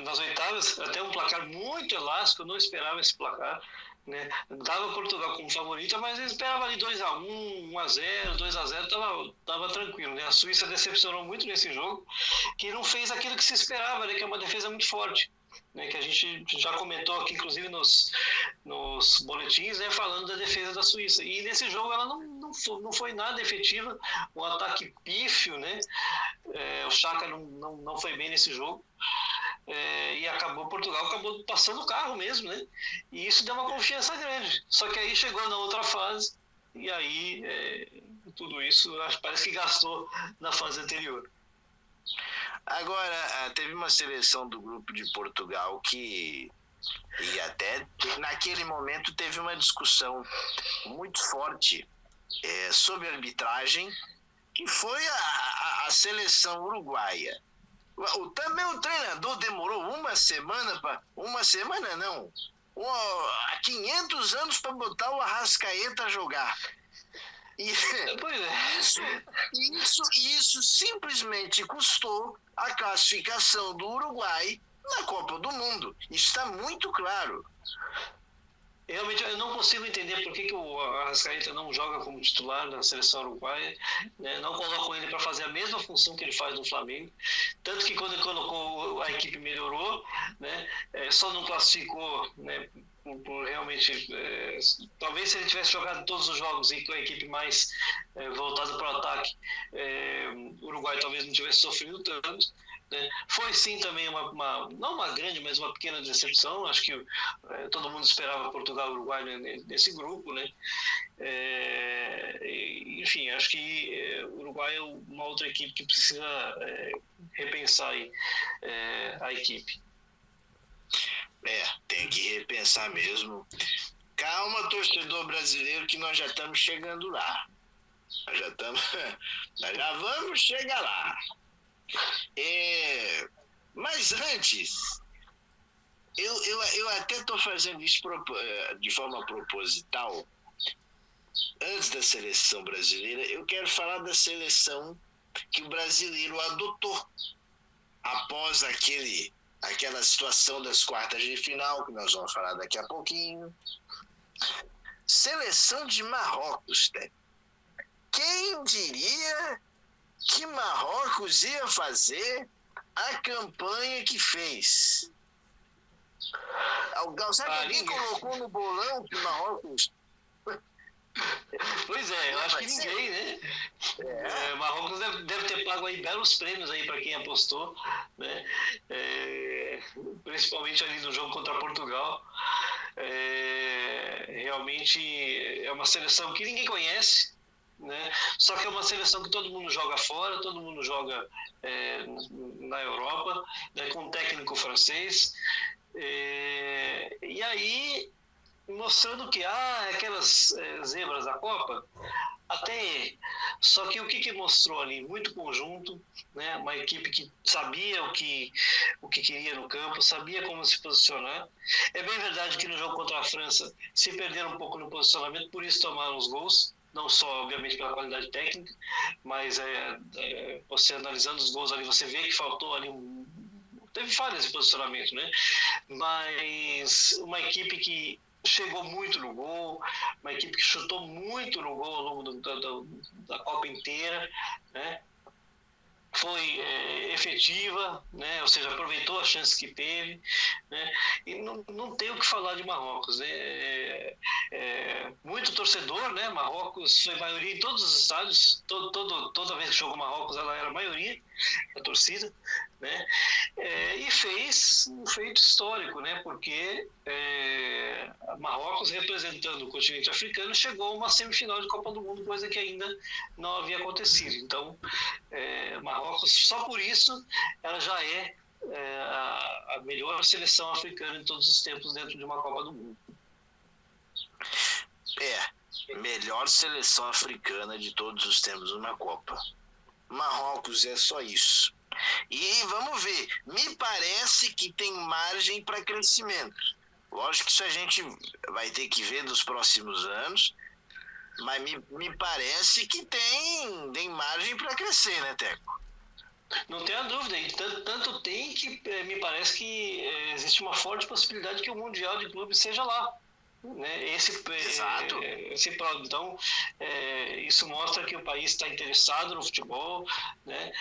nas oitavas, até um placar muito elástico, eu não esperava esse placar, né? Dava Portugal como favorita, mas eu esperava ali 2-1, 1-0, 2-0, tava tranquilo, né? A Suíça decepcionou muito nesse jogo, que não fez aquilo que se esperava, né? Que é uma defesa muito forte, né? Que a gente já comentou aqui, inclusive nos boletins, né? Falando da defesa da Suíça. E nesse jogo ela não foi nada efetiva, um ataque pífio, né? O Chaka não foi bem nesse jogo. E Portugal acabou passando o carro mesmo, né? E isso deu uma confiança grande. Só que aí chegou na outra fase e aí tudo isso parece que gastou na fase anterior. Agora, teve uma seleção do grupo de Portugal e até naquele momento teve uma discussão muito forte sobre arbitragem, que foi a seleção uruguaia. Também o treinador demorou uma semana, 500 anos para botar o Arrascaeta a jogar. Isso simplesmente custou a classificação do Uruguai na Copa do Mundo. Isso está muito claro. Realmente eu não consigo entender por que o Arrascaeta não joga como titular na seleção uruguaia, né? Não colocam ele para fazer a mesma função que ele faz no Flamengo, tanto que quando ele colocou a equipe melhorou, né? Só não classificou, né? Por realmente, talvez se ele tivesse jogado todos os jogos e com a equipe mais voltada para o ataque, o Uruguai talvez não tivesse sofrido tanto. Foi sim também não uma grande, mas uma pequena decepção. Acho que todo mundo esperava Portugal e Uruguai nesse grupo, né? Enfim, acho que o Uruguai é uma outra equipe que precisa repensar aí, a equipe. Tem que repensar mesmo. Calma, torcedor brasileiro, que nós já estamos chegando lá. Nós já vamos chegar lá. Mas antes, eu até estou fazendo isso de forma proposital. Antes da seleção brasileira, eu quero falar da seleção que o brasileiro adotou após aquela situação das quartas de final, que nós vamos falar daqui a pouquinho. Seleção de Marrocos, né? Quem diria que Marrocos ia fazer a campanha que fez? Sabe que alguém colocou no bolão que Marrocos... Pois eu acho que ninguém, né? Marrocos deve ter pago aí belos prêmios aí para quem apostou, né? Principalmente ali no jogo contra Portugal. Realmente é uma seleção que ninguém conhece, né? Só que é uma seleção que todo mundo joga fora, todo mundo joga na Europa, né? Com um técnico francês. E aí mostrando que aquelas zebras da Copa, até só que o que mostrou ali? Muito conjunto, né? Uma equipe que sabia o que queria no campo, sabia como se posicionar. É bem verdade que no jogo contra a França se perderam um pouco no posicionamento, por isso tomaram os gols, não só obviamente pela qualidade técnica, mas você analisando os gols ali, você vê que faltou ali teve falhas de posicionamento, né? Mas uma equipe que chegou muito no gol, uma equipe que chutou muito no gol ao longo da Copa inteira, né? Foi efetiva, né? Ou seja, aproveitou a chance que teve, né? E não tem o que falar de Marrocos, né? Muito torcedor, né? Marrocos foi maioria em todos os estádios, toda vez que jogou Marrocos ela era a maioria da torcida, né? E fez um feito histórico, né? Porque Marrocos, representando o continente africano, chegou a uma semifinal de Copa do Mundo, coisa que ainda não havia acontecido. Então, Marrocos, só por isso, ela já é a melhor seleção africana de todos os tempos dentro de uma Copa do Mundo. Melhor seleção africana de todos os tempos numa Copa. Marrocos é só isso. E vamos ver, me parece que tem margem para crescimento. Lógico que isso a gente vai ter que ver nos próximos anos, mas me parece que tem margem para crescer, né, Teco? Não tenha dúvida, e tanto tem que me parece que existe uma forte possibilidade que o Mundial de Clubes seja lá. Né? Exato. Então, isso mostra que o país está interessado no futebol, né?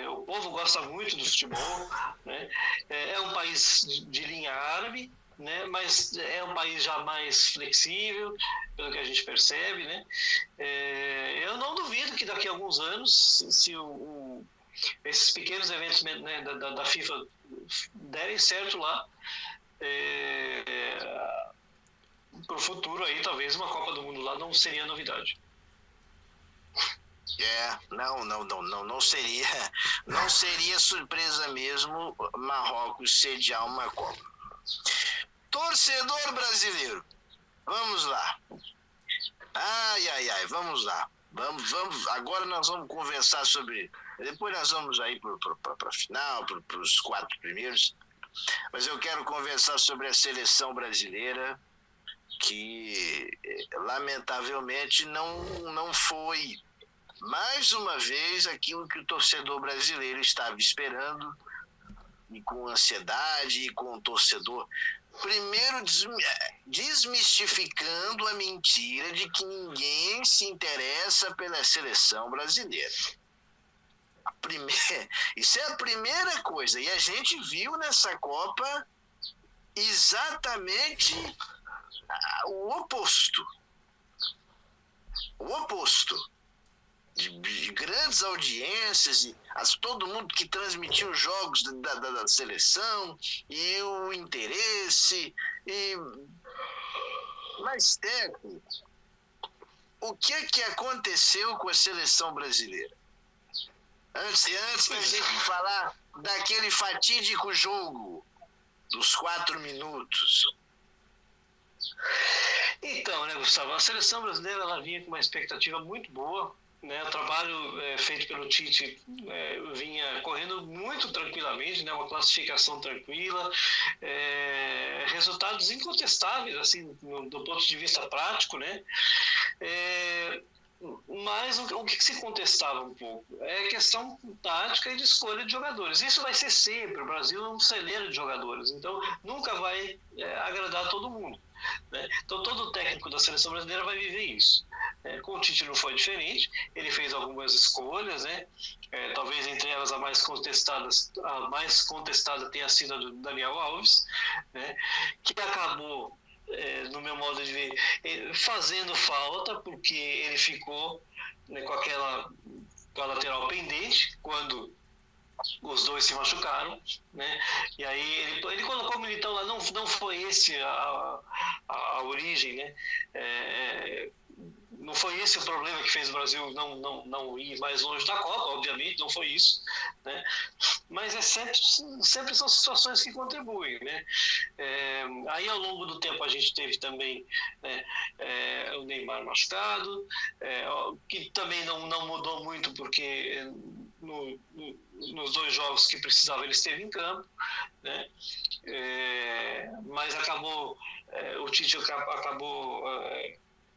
O povo gosta muito do futebol, né? É um país de linha árabe, né? Mas é um país já mais flexível, pelo que a gente percebe, né? Eu não duvido que daqui a alguns anos, se esses pequenos eventos, né, da FIFA derem certo lá, para o futuro aí, talvez uma Copa do Mundo lá não seria novidade. Não seria surpresa mesmo Marrocos sediar uma Copa. Torcedor brasileiro, vamos lá. Vamos lá. Vamos, agora nós vamos conversar sobre, depois nós vamos aí para a final, para os 4 primeiros, mas eu quero conversar sobre a seleção brasileira, que lamentavelmente não foi mais uma vez aquilo que o torcedor brasileiro estava esperando, e com ansiedade, e com o torcedor primeiro desmistificando a mentira de que ninguém se interessa pela seleção brasileira. Isso é a primeira coisa, e a gente viu nessa Copa exatamente o oposto. De grandes audiências, e todo mundo que transmitiu os jogos da seleção, e o interesse. Mas, Teco, o que aconteceu com a seleção brasileira? Antes da gente falar daquele fatídico jogo dos 4 minutos. Então, né, Gustavo, a seleção brasileira ela vinha com uma expectativa muito boa, né? O trabalho feito pelo Tite vinha correndo muito tranquilamente, né? Uma classificação tranquila, resultados incontestáveis, assim, do ponto de vista prático, né? Mas o que se contestava um pouco é questão tática e de escolha de jogadores. Isso vai ser sempre. O Brasil é um celeiro de jogadores, então nunca vai agradar todo mundo, né? Então todo técnico da seleção brasileira vai viver isso. Com o Tite não foi diferente. Ele fez algumas escolhas, né? Talvez entre elas a mais contestada tenha sido a do Daniel Alves, né? Que acabou, no meu modo de ver, fazendo falta, porque ele ficou, né, com a lateral pendente quando os dois se machucaram, né? E aí ele colocou o Militão lá. Não foi esse a origem, né? Não foi esse o problema que fez o Brasil não ir mais longe da Copa, obviamente, não foi isso, né? Mas sempre são situações que contribuem, né? Aí ao longo do tempo a gente teve também, né, o Neymar machucado, que também não mudou muito, porque nos 2 jogos que precisava ele esteve em campo, né? Mas o Tite acabou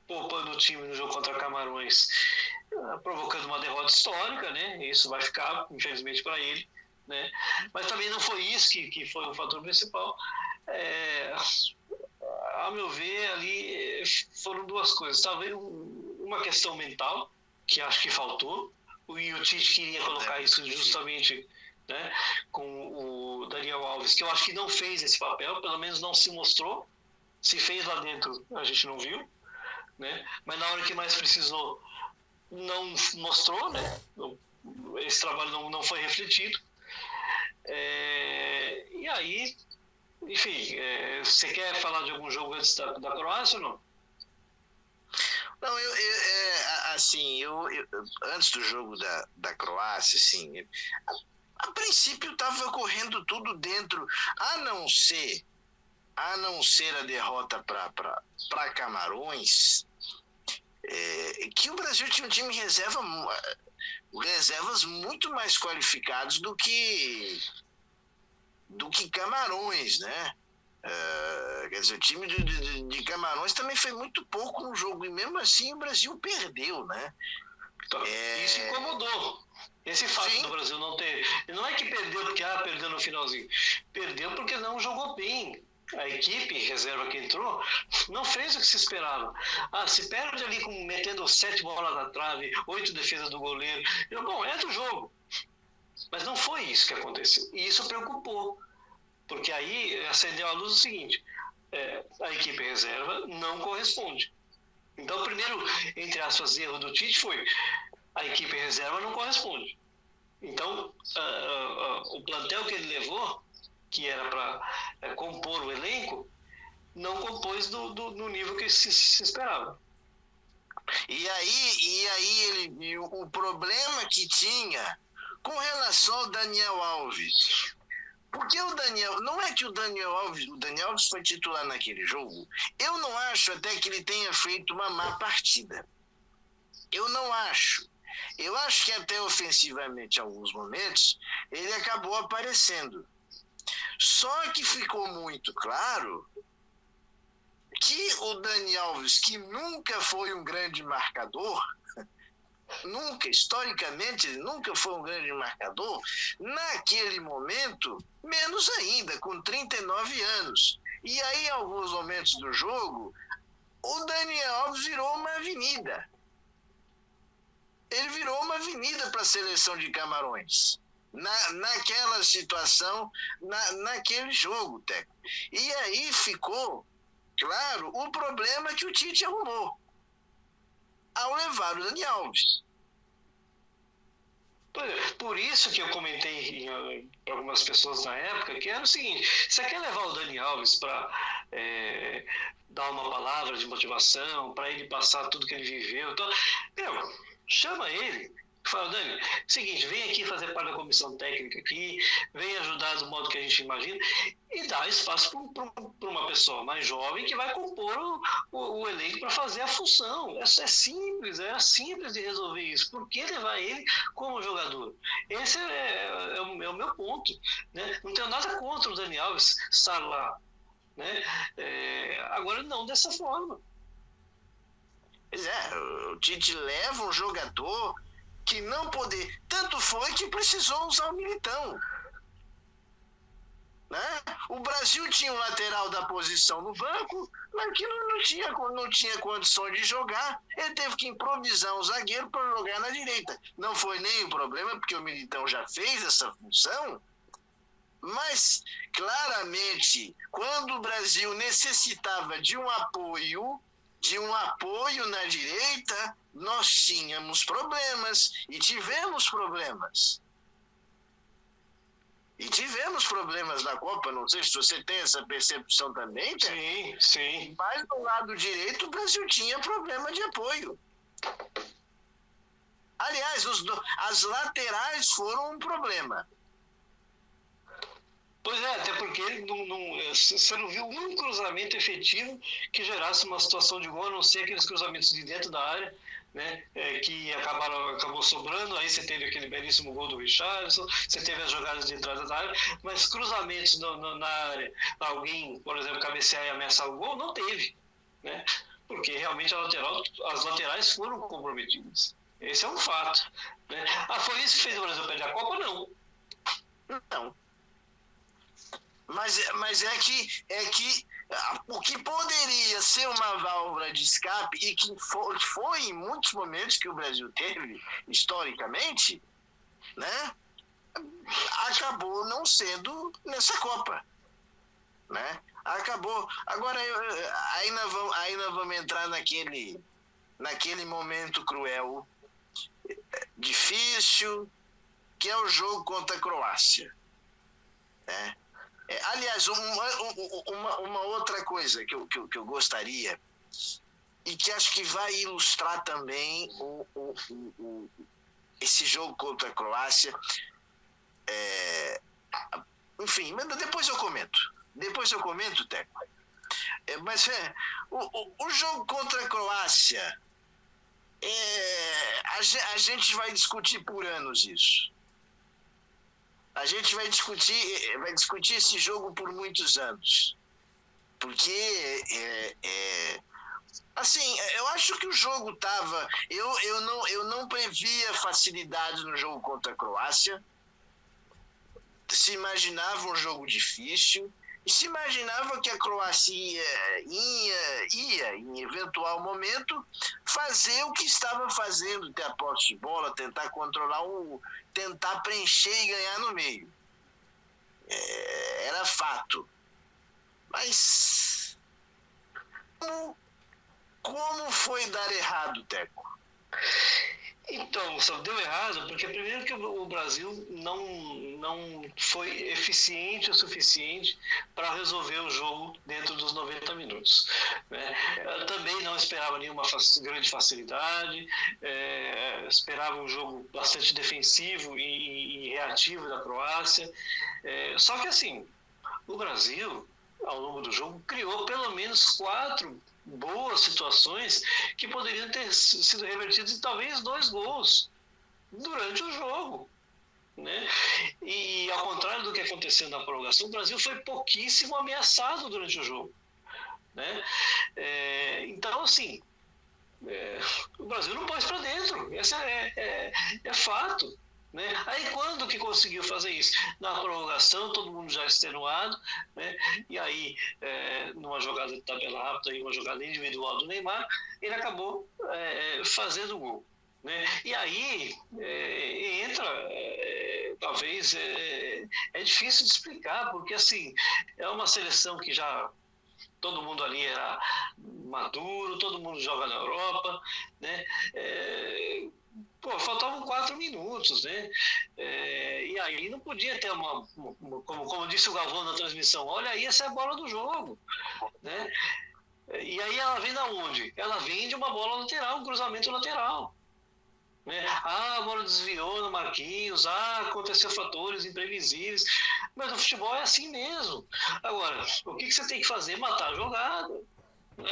poupando o time no jogo contra Camarões, provocando uma derrota histórica, né? Isso vai ficar, infelizmente, para ele, né? Mas também não foi isso que foi o fator principal. A meu ver, ali foram 2 coisas. Talvez uma questão mental, que acho que faltou, e o Tite queria colocar isso justamente, né, com o Daniel Alves, que eu acho que não fez esse papel, pelo menos não se mostrou. Se fez lá dentro, a gente não viu, né? Mas na hora que mais precisou, não mostrou, né? Esse trabalho não foi refletido. E aí, enfim, você quer falar de algum jogo antes da Croácia ou não? Não, antes do jogo da Croácia, assim, A princípio estava correndo tudo dentro, a não ser a derrota para Camarões, que o Brasil tinha um time reservas muito mais qualificados do que Camarões, né? Quer dizer, o time de Camarões também foi muito pouco no jogo, e mesmo assim o Brasil perdeu, né? Isso incomodou. Esse fato Sim. do Brasil não ter... Não é que perdeu porque perdeu no finalzinho. Perdeu porque não jogou bem. A equipe reserva que entrou não fez o que se esperava. Se perde ali metendo 7 bolas na trave, 8 defesas do goleiro. Bom, é do jogo. Mas não foi isso que aconteceu. E isso preocupou. Porque aí acendeu a luz o seguinte: a equipe reserva não corresponde. Então, o primeiro, entre aspas, erro do Tite foi: a equipe reserva não corresponde. Então, o plantel que ele levou, que era para compor o elenco, não compôs no nível que se esperava. E aí ele viu o problema que tinha com relação ao Daniel Alves. Porque o Daniel, não é que o Daniel Alves foi titular naquele jogo, eu não acho até que ele tenha feito uma má partida. Eu não acho. Eu acho que até ofensivamente, em alguns momentos, ele acabou aparecendo. Só que ficou muito claro que o Daniel Alves, que nunca foi um grande marcador, historicamente, ele nunca foi um grande marcador, naquele momento, menos ainda, com 39 anos. E aí, em alguns momentos do jogo, o Daniel Alves virou uma avenida. Ele virou uma avenida para a seleção de Camarões. Naquela situação, naquele jogo, Teco. E aí ficou claro o problema que o Tite arrumou ao levar o Daniel Alves. Por isso que eu comentei para algumas pessoas na época que era o seguinte: você quer levar o Dani Alves para dar uma palavra de motivação, para ele passar tudo que ele viveu, então, chama ele. Fala: Dani, seguinte, vem aqui fazer parte da comissão técnica aqui, vem ajudar do modo que a gente imagina, e dá espaço para uma pessoa mais jovem que vai compor o elenco para fazer a função. É simples, é simples de resolver isso. Por que levar ele como jogador? Esse é o meu ponto, né? Não tenho nada contra o Dani Alves estar lá, né? Agora, não dessa forma. Pois o Tite leva um jogador que não poder. Tanto foi que precisou usar o Militão. Né? O Brasil tinha um lateral da posição no banco, mas que não tinha condição de jogar. Ele teve que improvisar um zagueiro para jogar na direita. Não foi nem um problema, porque o Militão já fez essa função. Mas, claramente, quando o Brasil necessitava de um apoio na direita, nós tínhamos problemas e tivemos problemas. E tivemos problemas na Copa, não sei se você tem essa percepção também, Pé? Sim. Mas do lado direito o Brasil tinha problema de apoio. Aliás, as laterais foram um problema. Pois até porque você não viu um cruzamento efetivo que gerasse uma situação de gol, a não ser aqueles cruzamentos de dentro da área, né, que acabou sobrando. Aí você teve aquele belíssimo gol do Richarlison, você teve as jogadas de entrada da área, mas cruzamentos na área, alguém, por exemplo, cabecear e ameaçar o gol, não teve, né, porque realmente as laterais foram comprometidas. Esse é um fato, né? Foi isso que fez o Brasil perder a Copa? Não. Mas é que o que poderia ser uma válvula de escape, e que foi em muitos momentos que o Brasil teve, historicamente, né, acabou não sendo nessa Copa. Né? Acabou. Agora, ainda vamos entrar naquele momento cruel, difícil, que é o jogo contra a Croácia. Né? Aliás, uma outra coisa que eu gostaria, e que acho que vai ilustrar também esse jogo contra a Croácia, Enfim, mas depois eu comento. Teco. Mas o jogo contra a Croácia, a gente vai discutir por anos isso. A gente vai discutir esse jogo por muitos anos. Porque, assim, eu acho que o jogo estava... Eu não previa facilidade no jogo contra a Croácia. Se imaginava um jogo difícil. E se imaginava que a Croácia ia, em eventual momento, fazer o que estava fazendo, ter a posse de bola, tentar controlar, tentar preencher e ganhar no meio. Era fato. Mas como foi dar errado, Teco? Então, só deu errado porque primeiro que o Brasil não foi eficiente o suficiente para resolver o jogo dentro dos 90 minutos. Né? Eu também não esperava nenhuma grande facilidade, esperava um jogo bastante defensivo e reativo da Croácia. Só que assim, o Brasil, ao longo do jogo, criou pelo menos 4 boas situações que poderiam ter sido revertidas em talvez 2 gols durante o jogo, né? E ao contrário do que aconteceu na prorrogação, o Brasil foi pouquíssimo ameaçado durante o jogo, né? Então, assim, o Brasil não pôs para dentro, esse é fato. Né? Aí quando que conseguiu fazer isso? Na prorrogação, todo mundo já extenuado, né? E aí numa jogada de tabela rápida e uma jogada individual do Neymar, ele acabou fazendo o gol, né? E aí entra, talvez, é difícil de explicar, porque assim, é uma seleção que já todo mundo ali era maduro, todo mundo joga na Europa, né? Faltavam 4 minutos, né? E aí não podia ter como disse o Galvão na transmissão, olha aí, essa é a bola do jogo, né? E aí ela vem da onde? Ela vem de uma bola lateral, um cruzamento lateral. Né? A bola desviou no Marquinhos, aconteceu fatores imprevisíveis, mas o futebol é assim mesmo. Agora, o que você tem que fazer? Matar a jogada.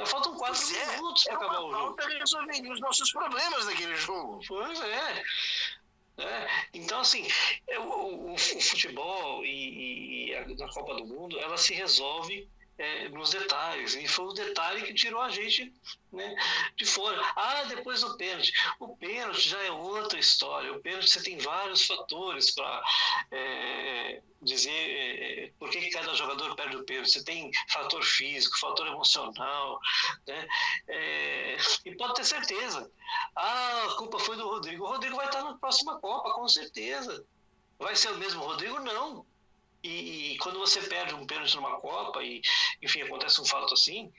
Faltam 4 minutos para acabar o jogo. Resolver os nossos problemas naquele jogo. Pois é. Então, assim, o futebol e a Copa do Mundo, ela se resolve nos detalhes. E foi o detalhe que tirou a gente, né, de fora. Depois do pênalti. O pênalti já é outra história. O pênalti você tem vários fatores para dizer por que cada jogador perde o pênalti. Você tem fator físico, fator emocional, né? E pode ter certeza. A culpa foi do Rodrigo. O Rodrigo vai estar na próxima Copa, com certeza. Vai ser o mesmo Rodrigo? Não. E quando você perde um pênalti numa Copa e, enfim, acontece um fato assim,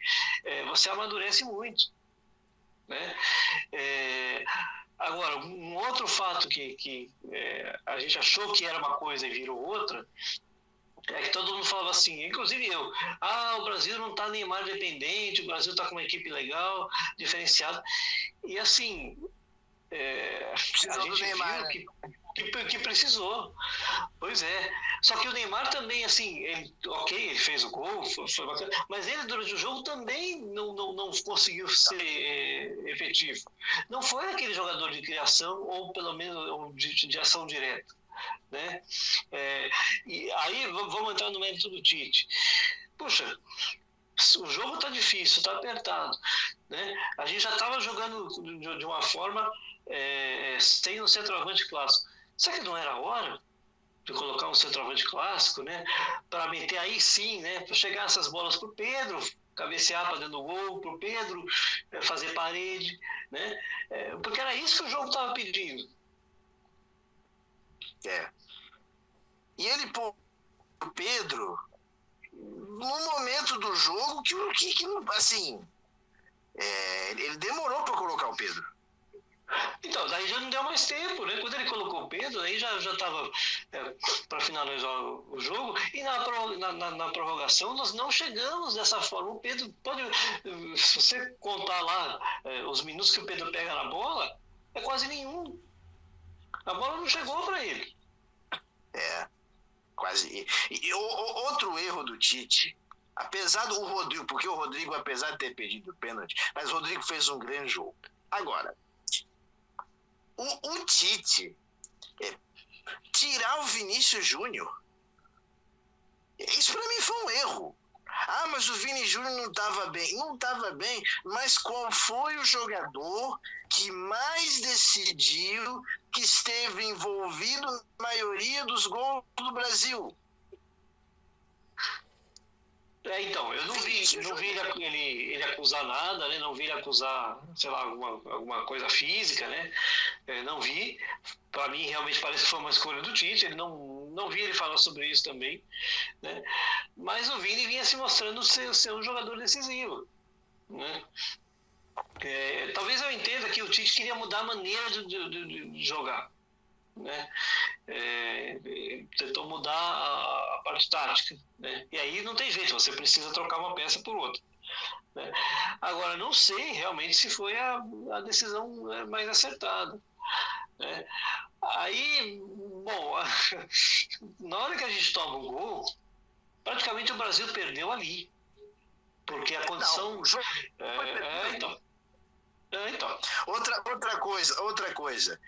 você amadurece muito, né? Agora, um outro fato que a gente achou que era uma coisa e virou outra, é que todo mundo falava assim, inclusive eu, o Brasil não está Neymar dependente, o Brasil está com uma equipe legal, diferenciada, e assim, a gente viu que precisou. Pois é. Só que o Neymar também, assim, ele fez o gol, foi bacana, mas ele durante o jogo também não conseguiu ser efetivo. Não foi aquele jogador de criação, ou pelo menos de ação direta. Né? E aí vamos entrar no mérito do Tite. Puxa, o jogo está difícil, está apertado, né? A gente já estava jogando de uma forma sem um centroavante clássico. Será que não era a hora de colocar um centroavante clássico, né? Para meter aí sim, né? Para chegar essas bolas para o Pedro, cabecear para dentro do gol, para o Pedro fazer parede, né? Porque era isso que o jogo estava pedindo. E ele pôs o Pedro no momento do jogo que assim, ele demorou para colocar o Pedro. Então, daí já não deu mais tempo, né? Quando ele colocou o Pedro, aí já estava para finalizar o jogo, e na prorrogação nós não chegamos dessa forma. O Pedro pode, se você contar lá os minutos que o Pedro pega na bola, é quase nenhum. A bola não chegou para ele. Quase. Outro erro do Tite, apesar do Rodrigo, porque o Rodrigo, apesar de ter perdido o pênalti, mas o Rodrigo fez um grande jogo. Agora, o Tite tirar o Vinícius Júnior, isso para mim foi um erro. Mas o Vini Júnior não estava bem. Não estava bem, mas qual foi o jogador que mais decidiu, que esteve envolvido na maioria dos gols do Brasil? Então, eu não vi ele acusar nada, né? Não vi ele acusar, sei lá, alguma coisa física, né? Não vi. Para mim, realmente parece que foi uma escolha do Tite. Ele não vi ele falar sobre isso também, né? Mas o Vini vinha se mostrando ser um jogador decisivo, né? Talvez eu entenda que o Tite queria mudar a maneira de jogar, né? Tentou mudar a parte tática, né? E aí não tem jeito, você precisa trocar uma peça por outra, né? Agora, não sei realmente se foi a decisão mais acertada, né? Aí, bom, na hora que a gente toma um gol, praticamente o Brasil perdeu ali, porque a condição... Então. Outra coisa.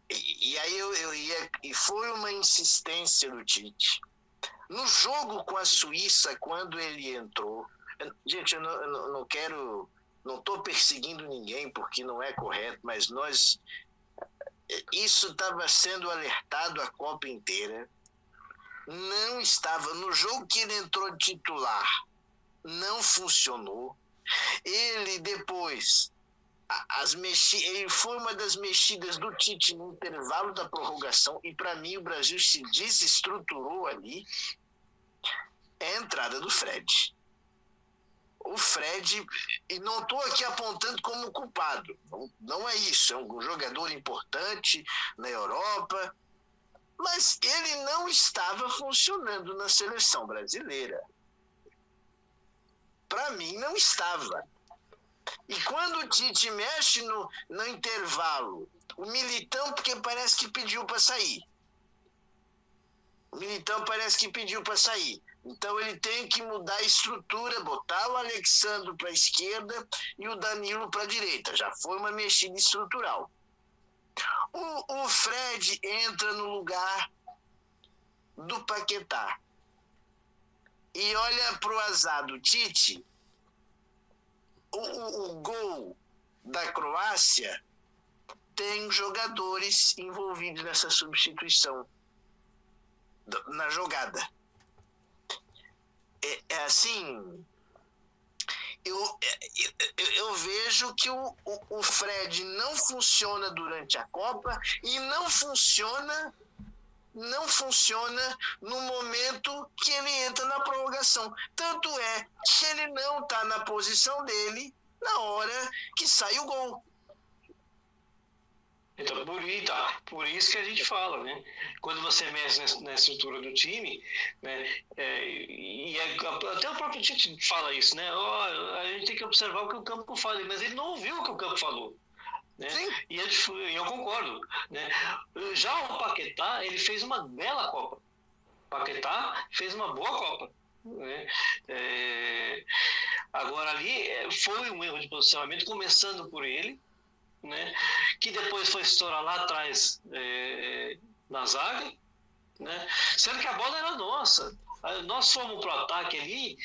E aí e foi uma insistência do Tite. No jogo com a Suíça, quando ele entrou, gente, eu não quero, não estou perseguindo ninguém porque não é correto, mas isso estava sendo alertado a Copa inteira. Não estava no jogo que ele entrou titular, não funcionou. Ele depois ele foi uma das mexidas do Tite no intervalo da prorrogação, e para mim o Brasil se desestruturou ali. É a entrada do Fred. O Fred, e não estou aqui apontando como culpado, não é isso, é um jogador importante na Europa, mas ele não estava funcionando na seleção brasileira. Para mim não estava. E quando o Tite mexe no intervalo, o Militão, porque parece que pediu para sair. Então ele tem que mudar a estrutura, botar o Alexandre para a esquerda e o Danilo para a direita. Já foi uma mexida estrutural. O Fred entra no lugar do Paquetá. E olha para o azar do Tite, o gol da Croácia tem jogadores envolvidos nessa substituição na jogada. Assim, eu vejo que o Fred não funciona durante a Copa e não funciona no momento que ele entra na prorrogação. Tanto é que ele não está na posição dele na hora que sai o gol. Então, por isso que a gente fala, né? Quando você mexe na estrutura do time, né? Até o próprio Tite fala isso, né? A gente tem que observar o que o campo fala, mas ele não ouviu o que o campo falou. Né? E eu concordo, né? Já o Paquetá, ele fez uma bela Copa. O Paquetá fez uma boa Copa, né? Agora ali foi um erro de posicionamento, começando por ele, né? Que depois foi estourar lá atrás na zaga, né? Sendo que a bola era nossa. Nós fomos para o ataque ali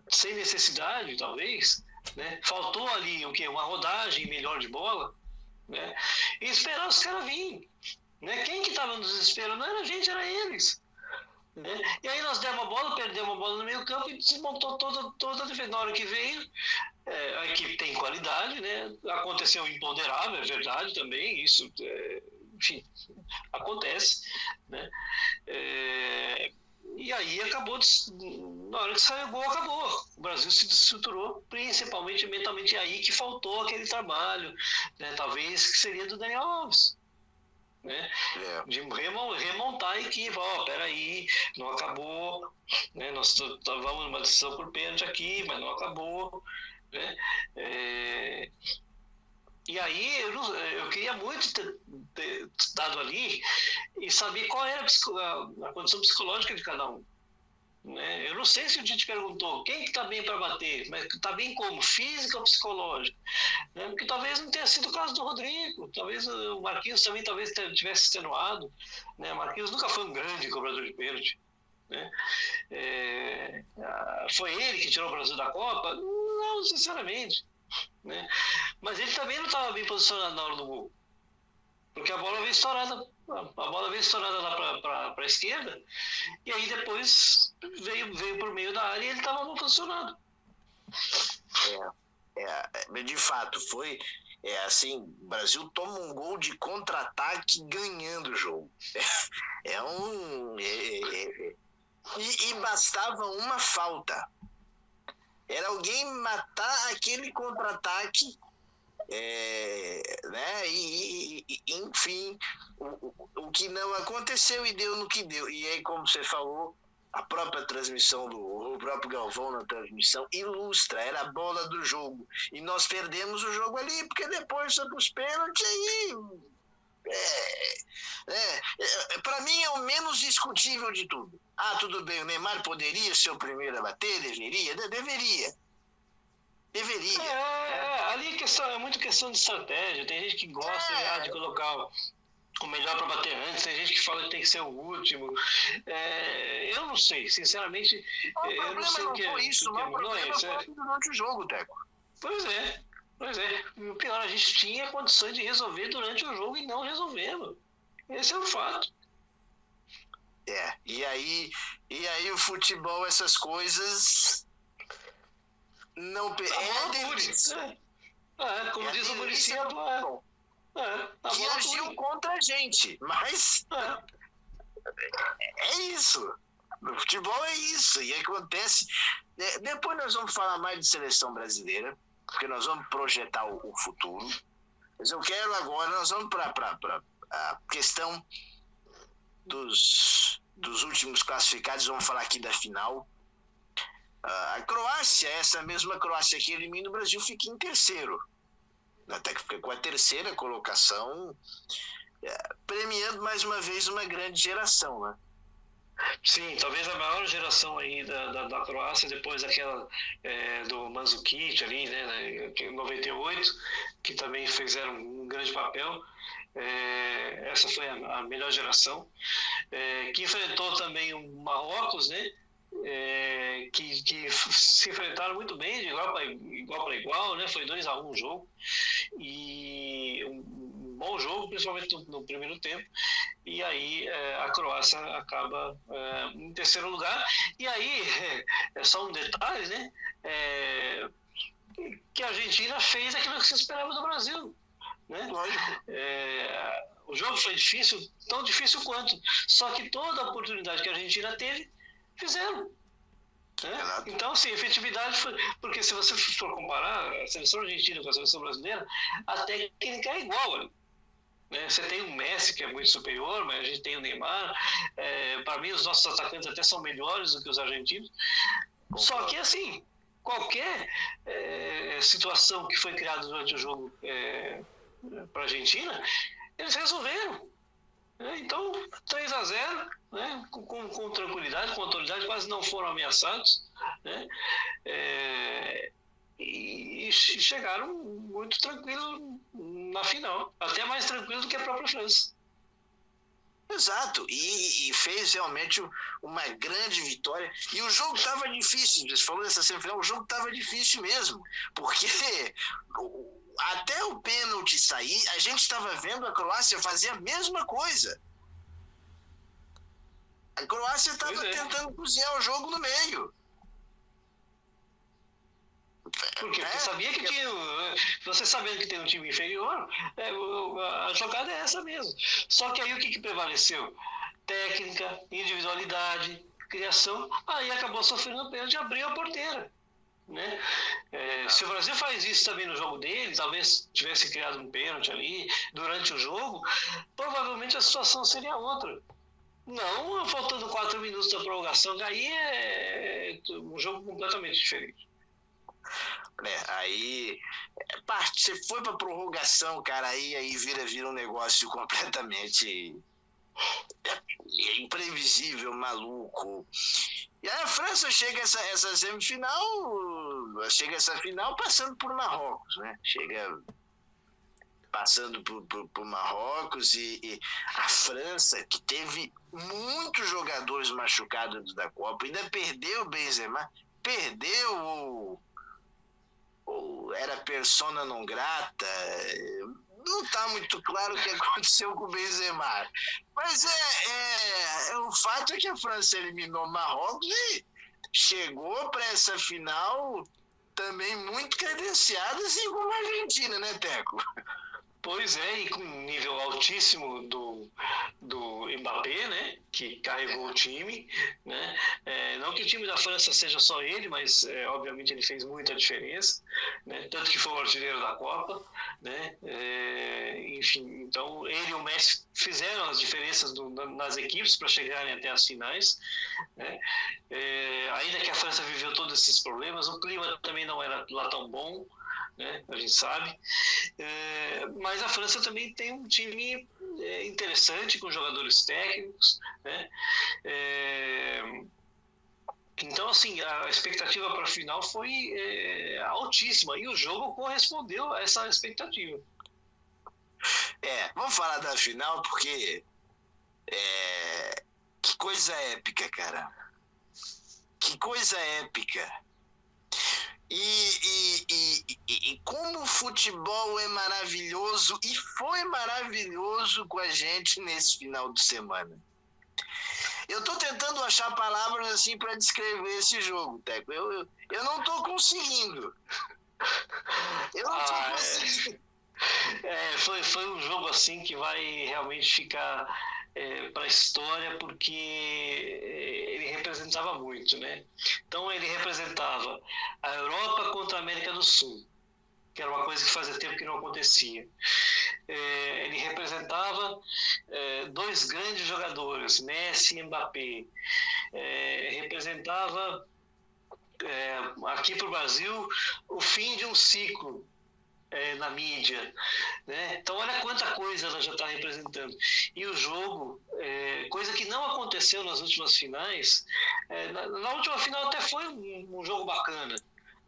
sem necessidade, talvez, né? Faltou ali uma rodagem melhor de bola, né? E esperar os caras virem, né? Quem que estava nos desesperando não era a gente, era eles, né? E aí nós demos a bola, perdemos a bola no meio campo e desmontou toda a defesa. Na hora que veio, a equipe tem qualidade, né? Aconteceu o imponderável, é verdade também, isso, enfim, acontece, né? E aí acabou, na hora que saiu o gol, acabou. O Brasil se desestruturou, principalmente mentalmente, aí que faltou aquele trabalho, né? Talvez que seria do Daniel Alves, né? De remontar a equipe. Peraí, não acabou, né? Nós estávamos numa decisão por pênalti aqui, mas não acabou, né? E aí eu queria muito ter estado ali e saber qual era a condição psicológica de cada um. Né? Eu não sei se o Tite perguntou quem que está bem para bater, mas está bem como? Física ou psicológica? Né? Porque talvez não tenha sido o caso do Rodrigo, talvez o Marquinhos também talvez tivesse extenuado. Né? O Marquinhos nunca foi um grande cobrador de pênalti. Né? Foi ele que tirou o Brasil da Copa? Não, sinceramente. Né? Mas ele também não estava bem posicionado na hora do gol. Porque a bola veio estourada lá para a esquerda, e aí depois veio por meio da área e ele estava mal posicionado. De fato, foi assim, o Brasil toma um gol de contra-ataque ganhando o jogo. E bastava uma falta. Era alguém matar aquele contra-ataque, né? Enfim, o que não aconteceu e deu no que deu. E aí, como você falou, a própria transmissão, o próprio Galvão na transmissão ilustra, era a bola do jogo. E nós perdemos o jogo ali, porque depois foi para os pênaltis aí. Para mim é o menos discutível de tudo. Tudo bem, o Neymar poderia ser o primeiro a bater? Deveria. Ali é muito questão de estratégia. Tem gente que gosta de colocar o melhor para bater antes, tem gente que fala que tem que ser o último. Eu não sei, sinceramente. Eu não sei o que foi isso, mas o problema foi durante o jogo, Teco. Pois é. O pior, a gente tinha condições de resolver durante o jogo e não resolvemos. Esse é o fato. E aí o futebol, essas coisas não delícia. Como diz o Muricy, que agiu contra a gente, mas é isso. No futebol é isso, e acontece. Depois nós vamos falar mais de seleção brasileira, porque nós vamos projetar o futuro. Mas eu quero agora, nós vamos para a questão dos últimos classificados, vamos falar aqui da final. A Croácia, essa mesma Croácia que elimina o Brasil, fica em terceiro. Até que fica com a terceira colocação, premiando mais uma vez uma grande geração, né? Sim, talvez a maior geração aí da Croácia, depois daquela do Mandžukić ali, né, em 98, que também fizeram um grande papel. Essa foi a melhor geração, que enfrentou também o Marrocos, né, que se enfrentaram muito bem, de igual para igual, né, foi 2-1 o jogo, e um bom jogo, principalmente no primeiro tempo, e aí a Croácia acaba em terceiro lugar. E aí, é só um detalhe, né, que a Argentina fez aquilo que se esperava do Brasil. Né? Lógico. O jogo foi difícil, tão difícil quanto, só que toda a oportunidade que a Argentina teve, fizeram. Né? Então, sim, efetividade foi, porque se você for comparar a seleção argentina com a seleção brasileira, a técnica é igual. Né? Você tem o Messi, que é muito superior, mas a gente tem o Neymar. Para mim, os nossos atacantes até são melhores do que os argentinos. Só que, assim, qualquer situação que foi criada durante o jogo para a Argentina, eles resolveram. Então, 3-0, né? com tranquilidade, com autoridade, quase não foram ameaçados. Né? E chegaram muito tranquilo na final, até mais tranquilo do que a própria França. Exato, e fez realmente uma grande vitória. E o jogo estava difícil, você falou dessa semifinal, o jogo estava difícil mesmo, porque até o pênalti sair, a gente estava vendo a Croácia fazer a mesma coisa. A Croácia estava tentando cozinhar o jogo no meio. Porque você sabia que tinha. Você sabendo que tem um time inferior, a jogada é essa mesmo. Só que aí o que prevaleceu? Técnica, individualidade, criação. Aí acabou sofrendo o pênalti e abriu a porteira. Né? Se o Brasil faz isso também no jogo dele, talvez tivesse criado um pênalti ali durante o jogo, provavelmente a situação seria outra. Não faltando 4 minutos da prorrogação, aí é um jogo completamente diferente. Aí, você foi para prorrogação, cara, aí vira um negócio completamente imprevisível, maluco. E aí a França chega essa semifinal, chega essa final passando por Marrocos, né? Chega passando por Marrocos e a França, que teve muitos jogadores machucados da Copa, ainda perdeu o Benzema, perdeu ou era persona non grata. Não está muito claro o que aconteceu com o Benzema. Mas o fato é que a França eliminou Marrocos e chegou para essa final também muito credenciada, assim como a Argentina, né, Teco? Pois é, e com um nível altíssimo do Mbappé, né, que carregou o time, né, não que o time da França seja só ele, mas obviamente ele fez muita diferença, né, tanto que foi o artilheiro da Copa, né, enfim, então ele e o Messi fizeram as diferenças nas equipes para chegarem até as finais, né, ainda que a França viveu todos esses problemas, o clima também não era lá tão bom, né, a gente sabe, mas a França também tem um time interessante com jogadores técnicos, né, então assim a expectativa para a final foi altíssima e o jogo correspondeu a essa expectativa. Vamos falar da final porque que coisa épica, cara, que coisa épica. E como o futebol é maravilhoso e foi maravilhoso com a gente nesse final de semana. Eu estou tentando achar palavras assim para descrever esse jogo, Teco. Eu não estou conseguindo. Eu não estou conseguindo. Foi um jogo assim que vai realmente ficar para a história, porque ele representava muito, né? Então ele representava a Europa contra a América do Sul, que era uma coisa que fazia tempo que não acontecia. Ele representava dois grandes jogadores, Messi e Mbappé. Representava aqui para o Brasil o fim de um ciclo na mídia, né? Então olha quanta coisa ela já está representando. E o jogo, coisa que não aconteceu nas últimas finais, na última final até foi um jogo bacana,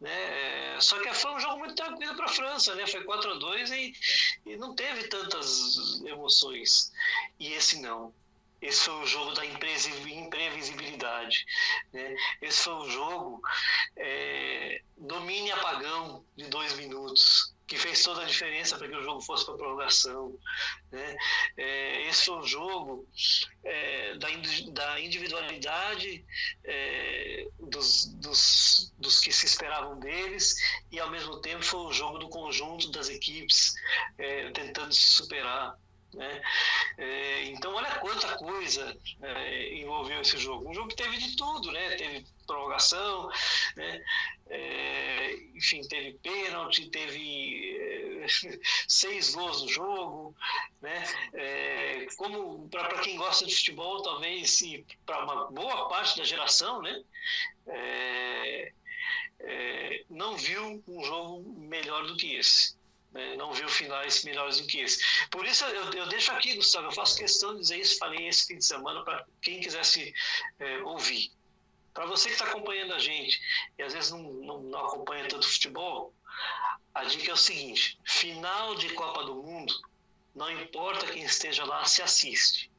né? Só que foi um jogo muito tranquilo para a França, né? Foi 4-2 e não teve tantas emoções. E esse não. Esse foi o jogo da imprevisibilidade, né? Esse foi o jogo domínio e apagão de 2 minutos, que fez toda a diferença para que o jogo fosse para a prorrogação, né? Esse foi o jogo da individualidade dos que se esperavam deles, e ao mesmo tempo foi o jogo do conjunto das equipes tentando se superar, né? Então olha quanta coisa envolveu esse jogo. Um jogo que teve de tudo, né? Teve prorrogação, né? Enfim, teve pênalti, teve 6 gols no jogo, né? Como para quem gosta de futebol, talvez, e para uma boa parte da geração, né? Não viu um jogo melhor do que esse. Não viu finais melhores do que esse. Por isso eu deixo aqui, Gustavo, eu faço questão de dizer isso, falei esse fim de semana para quem quisesse ouvir. Para você que está acompanhando a gente e às vezes não acompanha tanto futebol, a dica é o seguinte: final de Copa do Mundo, não importa quem esteja lá, se assiste.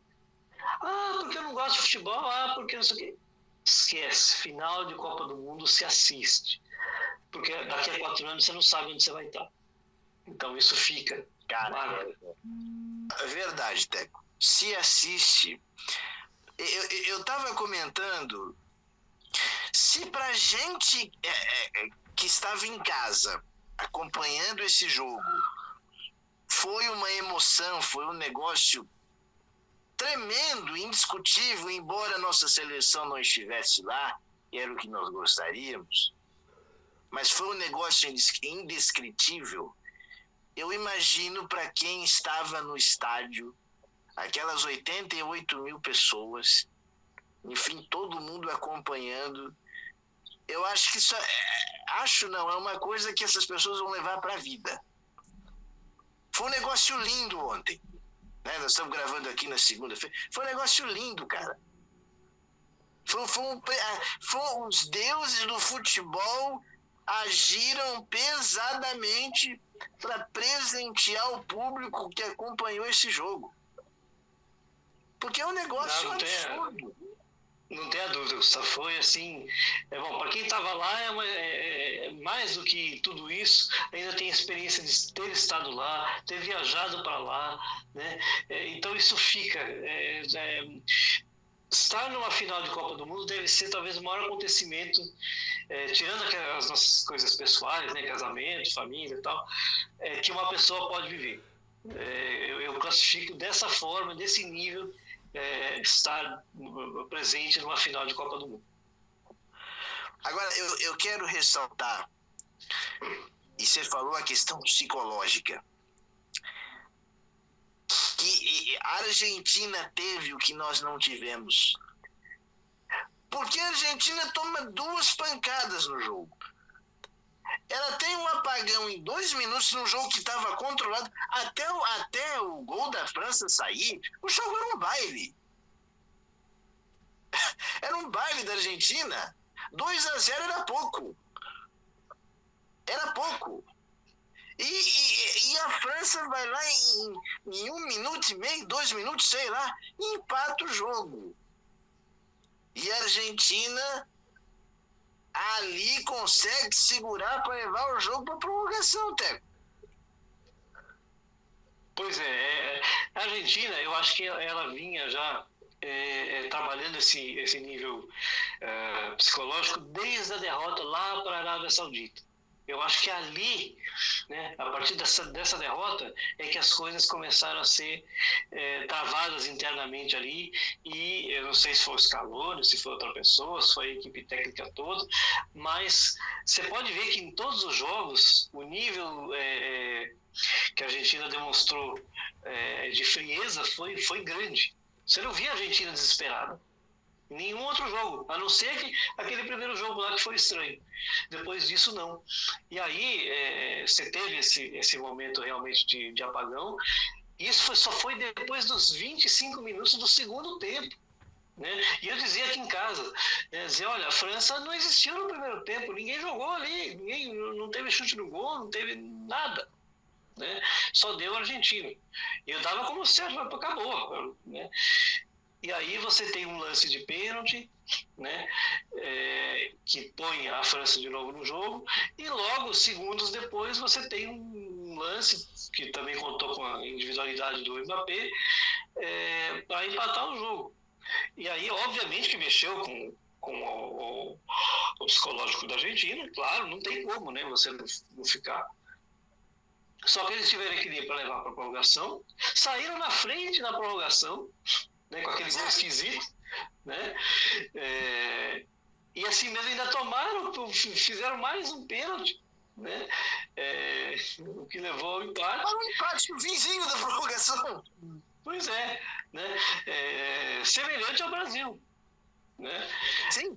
Porque eu não gosto de futebol, porque não sei o quê. Esquece, final de Copa do Mundo se assiste. Porque daqui a 4 anos você não sabe onde você vai estar. Então isso fica. Cara, é verdade, Teco. Se assiste. Eu estava comentando, se pra gente que estava em casa acompanhando esse jogo foi uma emoção, foi um negócio tremendo, indiscutível, embora a nossa seleção não estivesse lá, e era o que nós gostaríamos, mas foi um negócio indescritível. Eu imagino para quem estava no estádio, aquelas 88 mil pessoas, enfim, todo mundo acompanhando. Eu acho que isso é uma coisa que essas pessoas vão levar para a vida. Foi um negócio lindo ontem. Né? Nós estamos gravando aqui na segunda-feira. Foi um negócio lindo, cara. Os deuses do futebol agiram pesadamente para presentear o público que acompanhou esse jogo. Porque é um negócio absurdo. Não tem a dúvida, Gustavo. Foi assim. Bom, para quem estava lá, mais do que tudo isso, ainda tem a experiência de ter estado lá, ter viajado para lá, né? Então isso fica. Estar numa final de Copa do Mundo deve ser talvez o maior acontecimento, tirando as nossas coisas pessoais, né, casamento, família e tal, que uma pessoa pode viver. Eu classifico dessa forma, desse nível, estar presente numa final de Copa do Mundo. Agora, eu quero ressaltar, e você falou a questão psicológica, que a Argentina teve o que nós não tivemos. Porque a Argentina toma 2 pancadas no jogo. Ela tem um apagão em 2 minutos num jogo que estava controlado. Até o gol da França sair, o jogo era um baile. Era um baile da Argentina. 2-0 era pouco. Era pouco. E a França vai lá em 1 minuto e meio, 2 minutos, sei lá, e empata o jogo. E a Argentina ali consegue segurar para levar o jogo para prorrogação, Teco. Pois é, a Argentina, eu acho que ela vinha já trabalhando esse nível psicológico desde a derrota lá para a Arábia Saudita. Eu acho que ali, né, a partir dessa derrota, é que as coisas começaram a ser travadas internamente ali, e eu não sei se foi o Scaloni, se foi outra pessoa, se foi a equipe técnica toda, mas você pode ver que em todos os jogos, o nível que a Argentina demonstrou de frieza foi grande. Você não via a Argentina desesperada. Nenhum outro jogo, a não ser que aquele primeiro jogo lá que foi estranho. Depois disso, não. E aí, você teve esse momento realmente de apagão. Isso só foi depois dos 25 minutos do segundo tempo. Né? E eu dizia aqui em casa, olha, a França não existiu no primeiro tempo, ninguém jogou ali, não teve chute no gol, não teve nada. Né? Só deu a Argentina. E eu dava como certo, acabou. Né? E aí você tem um lance de pênalti, né, que põe a França de novo no jogo, e logo, segundos depois, você tem um lance que também contou com a individualidade do Mbappé para empatar o jogo. E aí, obviamente, que mexeu com o psicológico da Argentina, claro, não tem como, né, você não ficar. Só que eles tiveram equilíbrio para levar para a prorrogação, saíram na frente na prorrogação, né, com aquele gol esquisito, né? E assim mesmo ainda fizeram mais um pênalti, né? O que levou ao empate. Um empate, o vizinho da prorrogação. Pois é, né? Semelhante ao Brasil, né? Sim.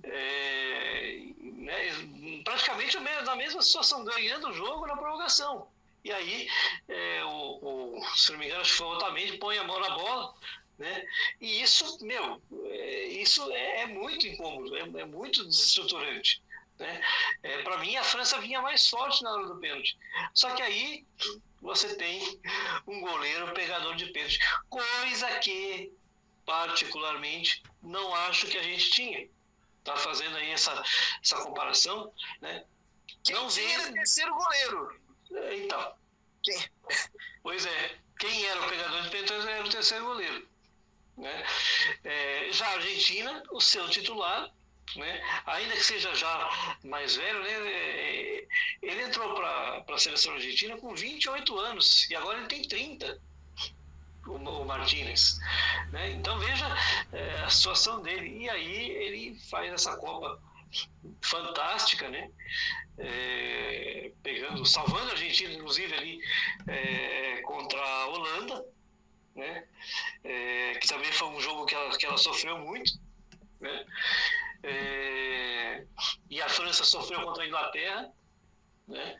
Né? Praticamente na mesma situação, ganhando o jogo na prorrogação. E aí, se não me engano, acho que foi o Otamendi, põe a mão na bola, né? E isso, isso é muito incômodo, é muito desestruturante. Né? Para mim, a França vinha mais forte na hora do pênalti. Só que aí você tem um goleiro pegador de pênalti, coisa que, particularmente, não acho que a gente tinha. Tá fazendo aí essa comparação, né? Quem era o terceiro goleiro? Então. Pois é. Quem era o pegador de pênalti era o terceiro goleiro. Né? Já a Argentina, o seu titular, né? Ainda que seja já mais velho, né? Ele entrou para a seleção argentina com 28 anos e agora ele tem 30, o Martínez. Né? Então veja a situação dele. E aí ele faz essa Copa fantástica, né? Salvando a Argentina, inclusive, ali contra a Holanda. Né? Que também foi um jogo que ela sofreu muito, né? E a França sofreu contra a Inglaterra, né?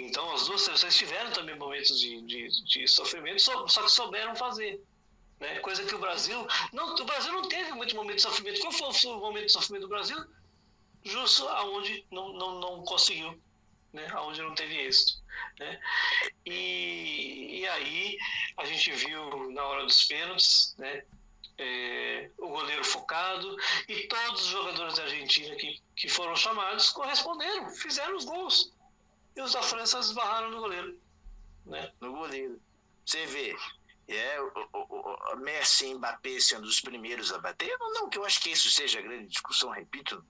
Então, as duas seleções tiveram também momentos de sofrimento, só que souberam fazer. Né? Coisa que o Brasil não teve muito momento de sofrimento. Qual foi o momento de sofrimento do Brasil? Justo aonde não conseguiu, né? Aonde não teve êxito. Né? E aí a gente viu na hora dos pênaltis, né? O goleiro focado, e todos os jogadores da Argentina que foram chamados corresponderam, fizeram os gols. E os da França esbarraram no goleiro. Né? No goleiro. Você vê, o Messi e Mbappé sendo os primeiros a bater, não que eu acho que isso seja grande discussão, repito,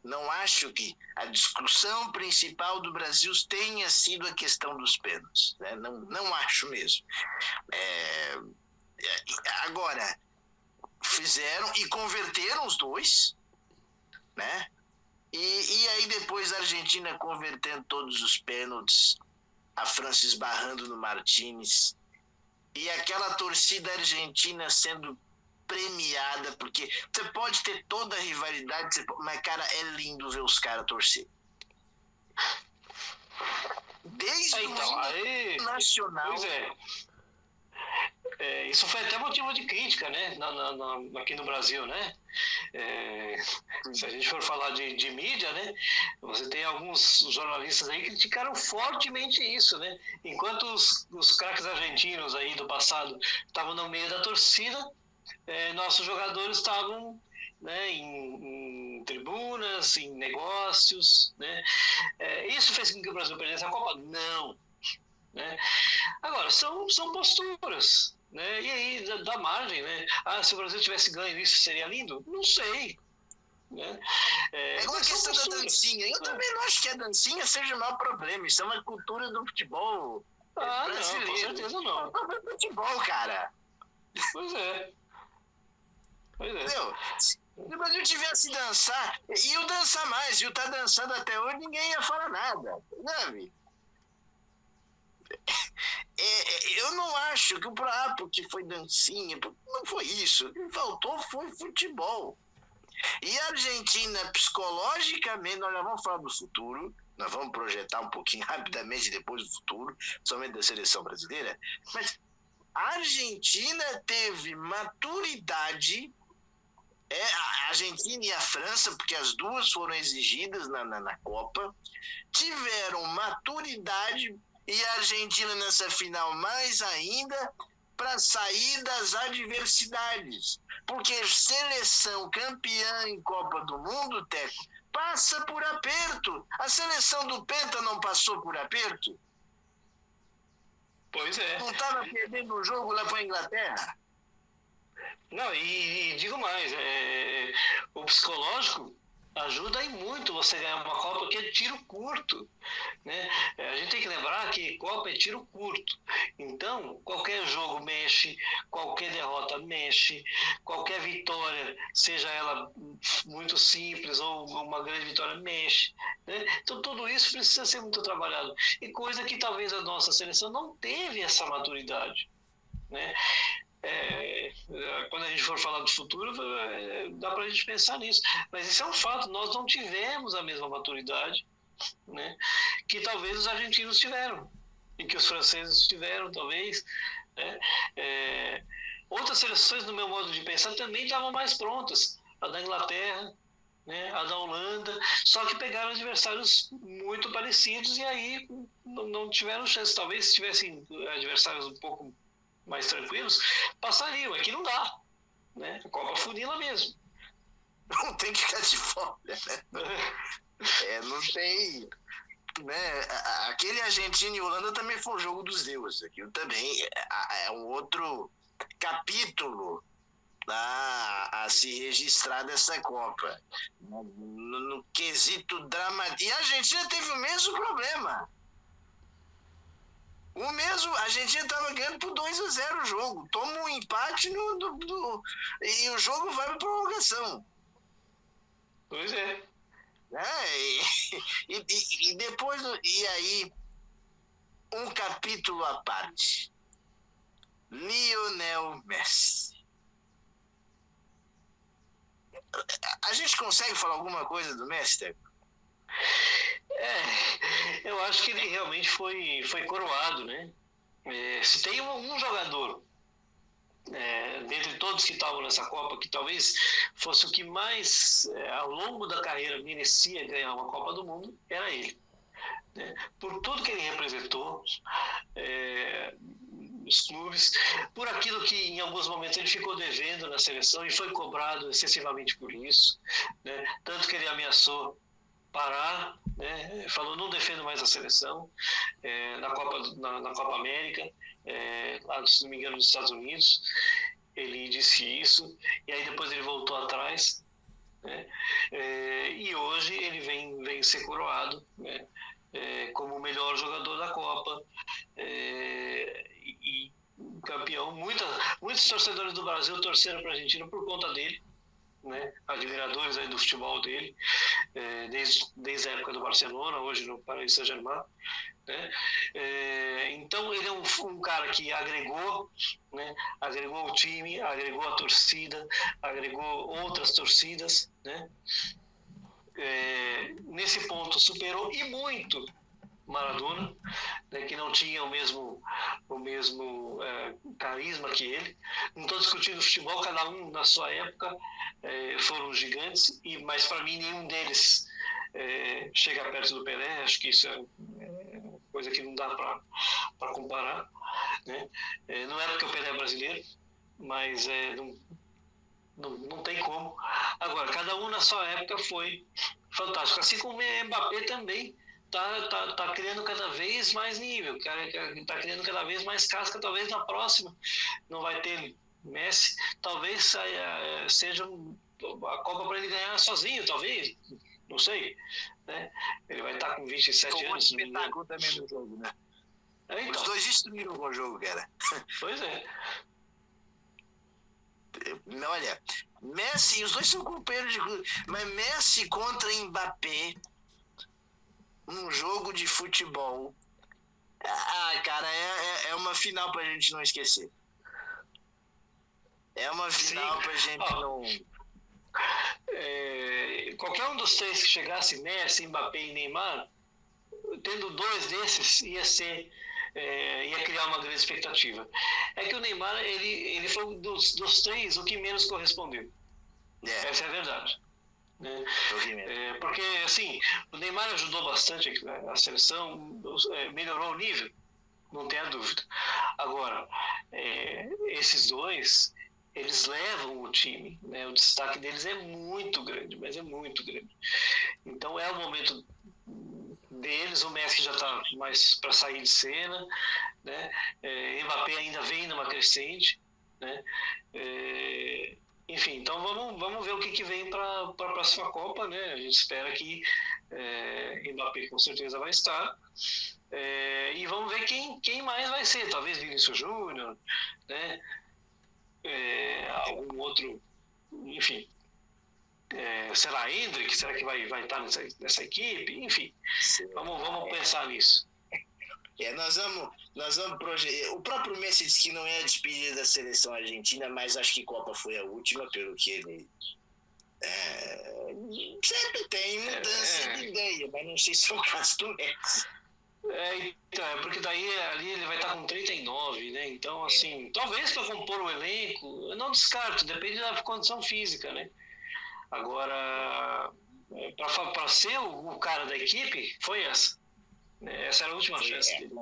não acho que a discussão principal do Brasil tenha sido a questão dos pênaltis, né? Não acho mesmo. Agora, fizeram e converteram os dois, né? E aí depois a Argentina convertendo todos os pênaltis, a França esbarrando no Martínez, e aquela torcida argentina sendo premiada, porque você pode ter toda a rivalidade, mas, cara, é lindo ver os caras torcer. Desde o nacional... Pois isso foi até motivo de crítica, né? Aqui no Brasil, né? Se a gente for falar de mídia, né? Você tem alguns jornalistas aí que criticaram fortemente isso, né? Enquanto os craques argentinos aí do passado estavam no meio da torcida, nossos jogadores estavam, né, em tribunas, em negócios, né? Isso fez com que o Brasil perdesse a Copa? Não. Né? Agora, são posturas, né? E aí dá margem, né? Se o Brasil tivesse ganho isso, seria lindo? Não sei. Né? Igual a questão da dancinha. Eu também não acho que a dancinha seja o maior problema. Isso é uma cultura do futebol brasileiro. Não, com certeza não. É futebol, cara. Pois é. Entendeu? Se o Brasil tivesse dançar, ia dançar mais, e tá dançando até hoje, ninguém ia falar nada, sabe? Eu não acho que porque foi dancinha, não foi isso. O que faltou foi futebol. E a Argentina, psicologicamente, nós já vamos falar do futuro, nós vamos projetar um pouquinho rapidamente depois do futuro, somente da seleção brasileira, mas a Argentina teve maturidade, a Argentina e a França, porque as duas foram exigidas na Copa, tiveram maturidade, e a Argentina nessa final mais ainda, para sair das adversidades. Porque seleção campeã em Copa do Mundo, Teco, passa por aperto. A seleção do Penta não passou por aperto? Pois é. Não estava perdendo o jogo lá para a Inglaterra? Não, e digo mais, o psicológico ajuda aí muito você ganhar uma Copa, que é tiro curto, né? A gente tem que lembrar que Copa é tiro curto. Então, qualquer jogo mexe, qualquer derrota mexe, qualquer vitória, seja ela muito simples ou uma grande vitória, mexe. Né? Então, tudo isso precisa ser muito trabalhado. E coisa que talvez a nossa seleção não teve essa maturidade, né? Quando a gente for falar do futuro, dá para a gente pensar nisso, mas isso é um fato, nós não tivemos a mesma maturidade, né, que talvez os argentinos tiveram e que os franceses tiveram, talvez, né? Outras seleções, no meu modo de pensar, também estavam mais prontas, a da Inglaterra, né, a da Holanda, só que pegaram adversários muito parecidos e aí não tiveram chance. Talvez se tivessem adversários um pouco mais tranquilos, passariam. Aqui não dá, né? A Copa funila mesmo. Não tem que ficar de fora, né? Não tem, né? Aquele Argentina e Holanda também foi o jogo dos deuses. Aquilo também é um outro capítulo a se registrar dessa Copa. No quesito dramático. E a Argentina teve o mesmo problema. A Argentina estava ganhando por 2-0 o jogo. Toma um empate e o jogo vai para prorrogação. Pois é. E depois, e aí, um capítulo à parte. Lionel Messi. A gente consegue falar alguma coisa do Messi, Teco? acho que ele realmente foi coroado, né? Se tem um jogador, dentre todos que estavam nessa Copa, que talvez fosse o que mais, ao longo da carreira, merecia ganhar uma Copa do Mundo, era ele. Né? Por tudo que ele representou, os clubes, por aquilo que em alguns momentos ele ficou devendo na seleção e foi cobrado excessivamente por isso, né? Tanto que ele ameaçou parar, né? Falou: não defendo mais a seleção, na Copa América, lá, se não me engano, nos Estados Unidos, ele disse isso, e aí depois ele voltou atrás, né? E hoje ele vem ser coroado, né? Como o melhor jogador da Copa, e campeão. Muitos torcedores do Brasil torceram para a Argentina por conta dele, né? Admiradores aí do futebol dele, desde a época do Barcelona, hoje no Paris Saint-Germain, né? Então ele é um cara que agregou, né? Agregou o time, agregou a torcida, agregou outras torcidas, né? Nesse ponto superou e muito Maradona, né, que não tinha o mesmo carisma que ele. Não estou discutindo futebol, cada um na sua época foram gigantes, mas para mim nenhum deles chega perto do Pelé. Acho que isso é coisa que não dá para comparar, né? Não é porque o Pelé é brasileiro, mas não tem como. Agora, cada um na sua época foi fantástico, assim como o Mbappé também tá criando cada vez mais nível, tá criando cada vez mais casca. Talvez na próxima não vai ter Messi, talvez seja a Copa para ele ganhar sozinho, talvez, não sei, né? Ele vai estar com 27 anos. Foi um espetáculo também no jogo, né? Então, os dois destruíram o jogo, cara. Pois é. Olha, Messi, os dois são companheiros de clube, mas Messi contra Mbappé num jogo de futebol, cara, é uma final pra gente não esquecer. É uma final pra gente não... Qualquer um dos três que chegasse, Messi, Mbappé e Neymar, tendo dois desses, ia criar uma grande expectativa. É que o Neymar, ele foi dos três o que menos correspondeu. Essa é a verdade, né? Porque, assim, o Neymar ajudou bastante a seleção, melhorou o nível, não tenha dúvida. Agora, esses dois, eles levam o time, né? O destaque deles é muito grande, mas é muito grande. Então é o momento deles. O Messi já está mais para sair de cena, né? Mbappé ainda vem numa crescente, né? Enfim, então vamos ver o que vem para a próxima Copa, né? A gente espera que Mbappé com certeza vai estar, e vamos ver quem mais vai ser. Talvez Vinícius Júnior, né? Algum outro, enfim. Será Hendrick? Será que vai estar nessa equipe? Enfim, vamos pensar nisso. Nós vamos projetar. O próprio Messi disse que não é a despedida da seleção argentina, mas acho que Copa foi a última, pelo que ele... sempre tem mudança de ideia, mas não sei se é o caso do Messi. Então, porque daí ali ele vai estar com 39, né? Então, assim, talvez para compor o elenco, eu não descarto, depende da condição física, né? Agora, para ser o cara da equipe, foi essa. Essa era a última chance dele.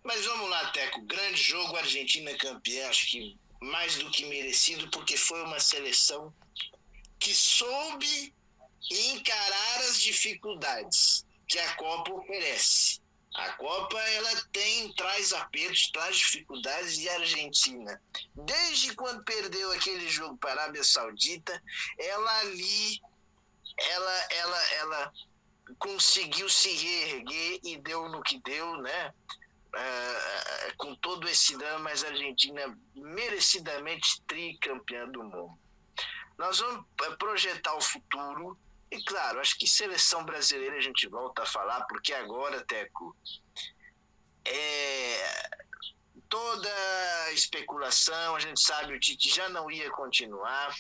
Mas vamos lá, Teco. Grande jogo, Argentina campeã, acho que mais do que merecido, porque foi uma seleção que soube encarar as dificuldades que a Copa oferece. A Copa, ela traz apertos, traz dificuldades, e a Argentina, desde quando perdeu aquele jogo para a Arábia Saudita, ela conseguiu se reerguer e deu no que deu, né? Com todo esse drama, mas a Argentina merecidamente tricampeã do mundo. Nós vamos projetar o futuro. E claro, acho que seleção brasileira a gente volta a falar, porque agora, Teco, toda especulação, a gente sabe, o Tite já não ia continuar.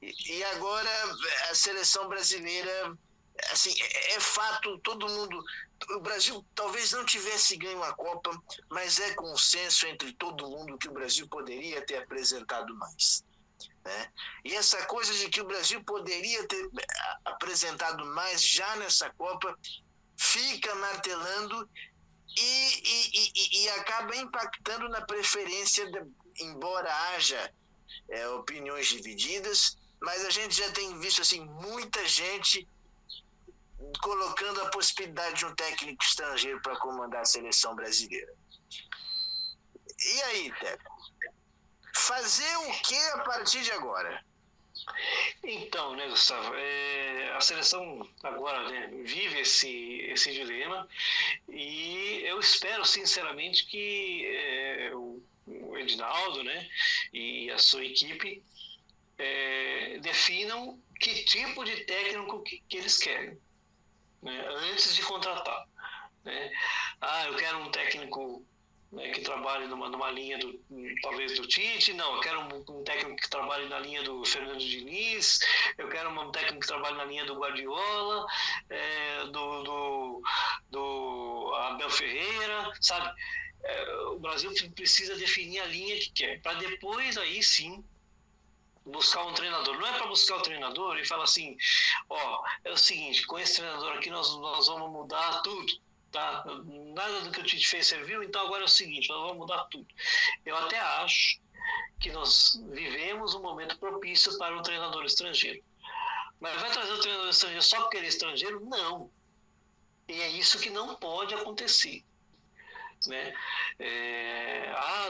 E agora a seleção brasileira assim, é fato, todo mundo... O Brasil talvez não tivesse ganho a Copa, mas é consenso entre todo mundo que o Brasil poderia ter apresentado mais. Né? E essa coisa de que o Brasil poderia ter apresentado mais já nessa Copa fica martelando e acaba impactando na preferência, embora haja opiniões divididas, mas a gente já tem visto assim, muita gente colocando a possibilidade de um técnico estrangeiro para comandar a seleção brasileira. E aí, Teco? Fazer o que a partir de agora? Então, né, Gustavo, a seleção agora, né, vive esse dilema, e eu espero sinceramente que o Edinaldo, né, e a sua equipe definam que tipo de técnico que eles querem, né, antes de contratar. Né? Eu quero um técnico, né, que trabalhe numa linha talvez do Tite. Não, eu quero um técnico que trabalhe na linha do Fernando Diniz, eu quero um técnico que trabalhe na linha do Guardiola, do Abel Ferreira, sabe? O Brasil precisa definir a linha que quer, para depois aí sim buscar um treinador. Não é para buscar o treinador e falar assim, é o seguinte, com esse treinador aqui nós vamos mudar tudo. Tá? Nada do que o Tite fez serviu, então agora é o seguinte, nós vamos mudar tudo. Eu até acho que nós vivemos um momento propício para um treinador estrangeiro. Mas vai trazer o treinador estrangeiro só porque ele é estrangeiro? Não. E é isso que não pode acontecer. Né?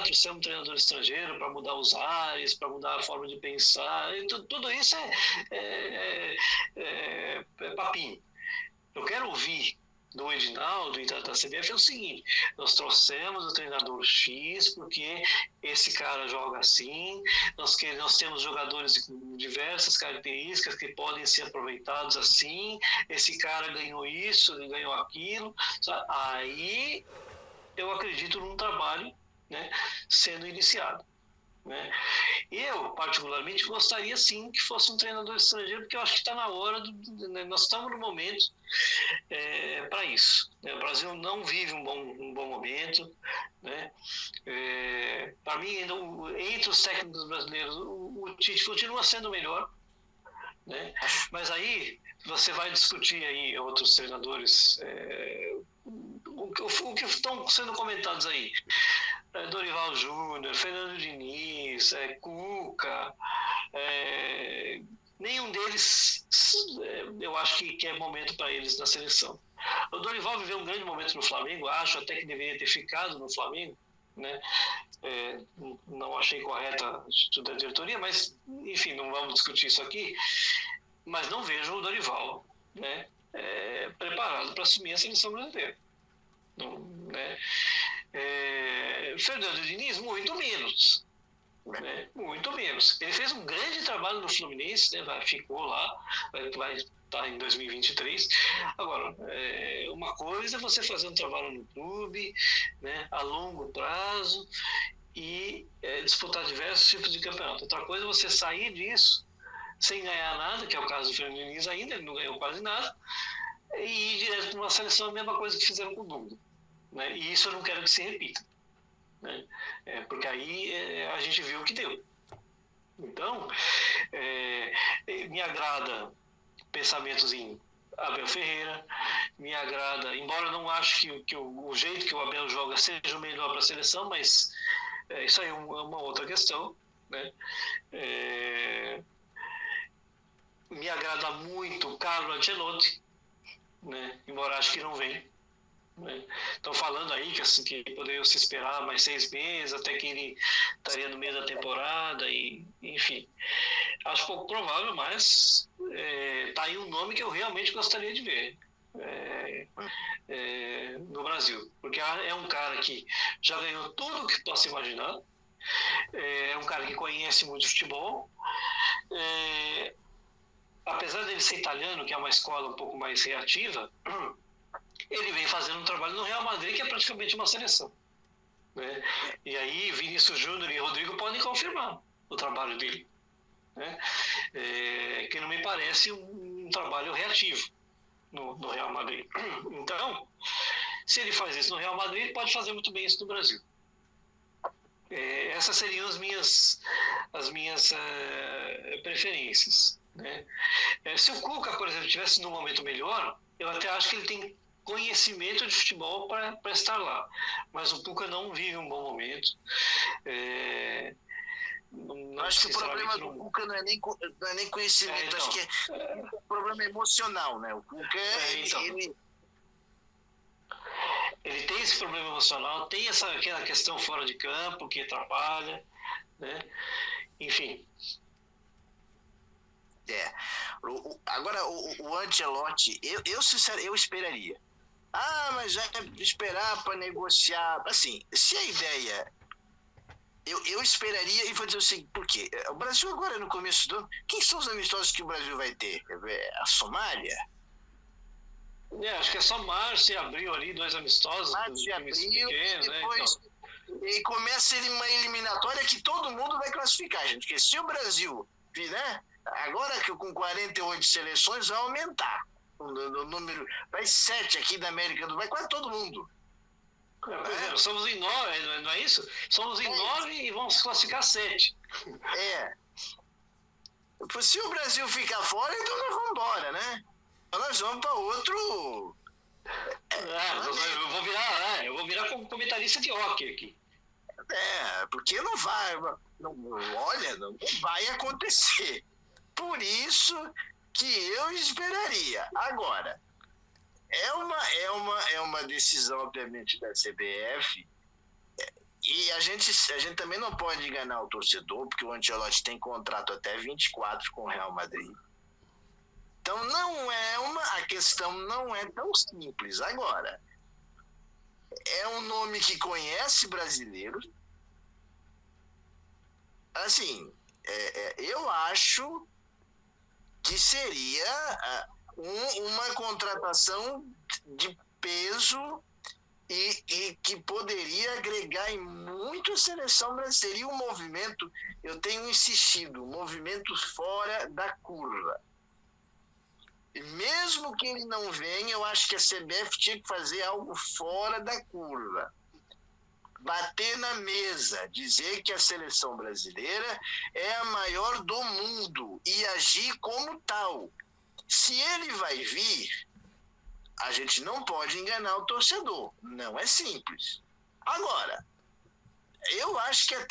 Trouxemos um treinador estrangeiro para mudar os ares, para mudar a forma de pensar, e tudo isso é papinho. Eu quero ouvir do Edinaldo e da CBF é o seguinte: nós trouxemos o treinador X porque esse cara joga assim, nós temos jogadores com diversas características que podem ser aproveitados assim, esse cara ganhou isso, ele ganhou aquilo, sabe? Aí eu acredito num trabalho, né, sendo iniciado. Né? Eu, particularmente, gostaria sim que fosse um treinador estrangeiro, porque eu acho que está na hora, nós estamos no momento para isso. Né? O Brasil não vive um bom momento. Né? Para mim, entre os técnicos brasileiros, o Tite continua sendo o melhor. Né? Mas aí você vai discutir aí outros treinadores, o que estão sendo comentados aí. Dorival Júnior, Fernando Diniz, Cuca, nenhum deles eu acho que é momento para eles na seleção. O Dorival viveu um grande momento no Flamengo, acho até que deveria ter ficado no Flamengo, né? Não achei correta a atitude da diretoria, mas enfim, não vamos discutir isso aqui, mas não vejo o Dorival, né, preparado para assumir a seleção brasileira. Não, né? Fernando Diniz, muito menos. Né? Muito menos. Ele fez um grande trabalho no Fluminense, né? Ficou lá, vai estar em 2023. Agora, uma coisa é você fazer um trabalho no clube, né, a longo prazo e disputar diversos tipos de campeonato. Outra coisa é você sair disso sem ganhar nada, que é o caso do Fernando Diniz ainda, ele não ganhou quase nada, e ir direto para uma seleção, a mesma coisa que fizeram com o Dunga. Né? E isso eu não quero que se repita. Né? Porque aí a gente viu o que deu. Então, me agrada pensamentos em Abel Ferreira, me agrada, embora eu não acho que o jeito que o Abel joga seja o melhor para a seleção, mas isso aí é uma outra questão. Né? Me agrada muito o Carlo Ancelotti, né? Embora acho que não vem. Estão falando aí que poderiam se esperar mais 6 meses, até que ele estaria no meio da temporada, e enfim. Acho pouco provável, mas está aí um nome que eu realmente gostaria de ver no Brasil. Porque é um cara que já ganhou tudo o que possa imaginar, é um cara que conhece muito futebol, apesar dele ser italiano, que é uma escola um pouco mais reativa, ele vem fazendo um trabalho no Real Madrid, que é praticamente uma seleção. Né? E aí Vinícius Júnior e Rodrigo podem confirmar o trabalho dele. Né? Que não me parece um trabalho reativo. no Real Madrid. Então, se ele faz isso no Real Madrid, ele pode fazer muito bem isso no Brasil. Essas seriam as minhas preferências, né? Se o Cuca, por exemplo, estivesse num momento melhor, eu até acho que ele tem conhecimento de futebol para estar lá. Mas o Cuca não vive um bom momento. Acho que o problema do Cuca não é nem conhecimento, então, acho que é um problema emocional, né? O Cuca, ele tem esse problema emocional, tem aquela questão fora de campo que atrapalha, né? Enfim. Agora, o Ancelotti, eu sinceramente, eu esperaria. Mas é esperar para negociar. Assim, se a ideia... Eu esperaria, e vou dizer o seguinte, por quê? O Brasil agora, no começo do ano, quem são os amistosos que o Brasil vai ter? A Somália? Acho que é só março e abril ali, 2 amistosos. Março e abril, pequenos, depois... Né, então. E começa uma eliminatória que todo mundo vai classificar, gente. Porque se o Brasil, né, agora que com 48 seleções, vai aumentar o número. Vai 7 aqui da América do Sul, vai quase todo mundo. Somos em 9, não é isso? Somos em 9 e vamos classificar 7. Se o Brasil ficar fora, então nós vamos embora, né? Então nós vamos para outro... eu vou virar como comentarista de hockey aqui. Porque não vai... olha, não vai acontecer. Por isso que eu esperaria. Agora, é uma decisão, obviamente, da CBF, e a gente também não pode enganar o torcedor, porque o Ancelotti tem contrato até 24 com o Real Madrid. Então a questão não é tão simples. Agora, é um nome que conhece brasileiros. Assim, eu acho que seria uma contratação de peso e que poderia agregar em muito a seleção brasileira. Seria um movimento, eu tenho insistido, um movimento fora da curva. E mesmo que ele não venha, eu acho que a CBF tinha que fazer algo fora da curva. Bater na mesa, dizer que a seleção brasileira é a maior do mundo e agir como tal. Se ele vai vir, a gente não pode enganar o torcedor. Não é simples. Agora, eu acho que a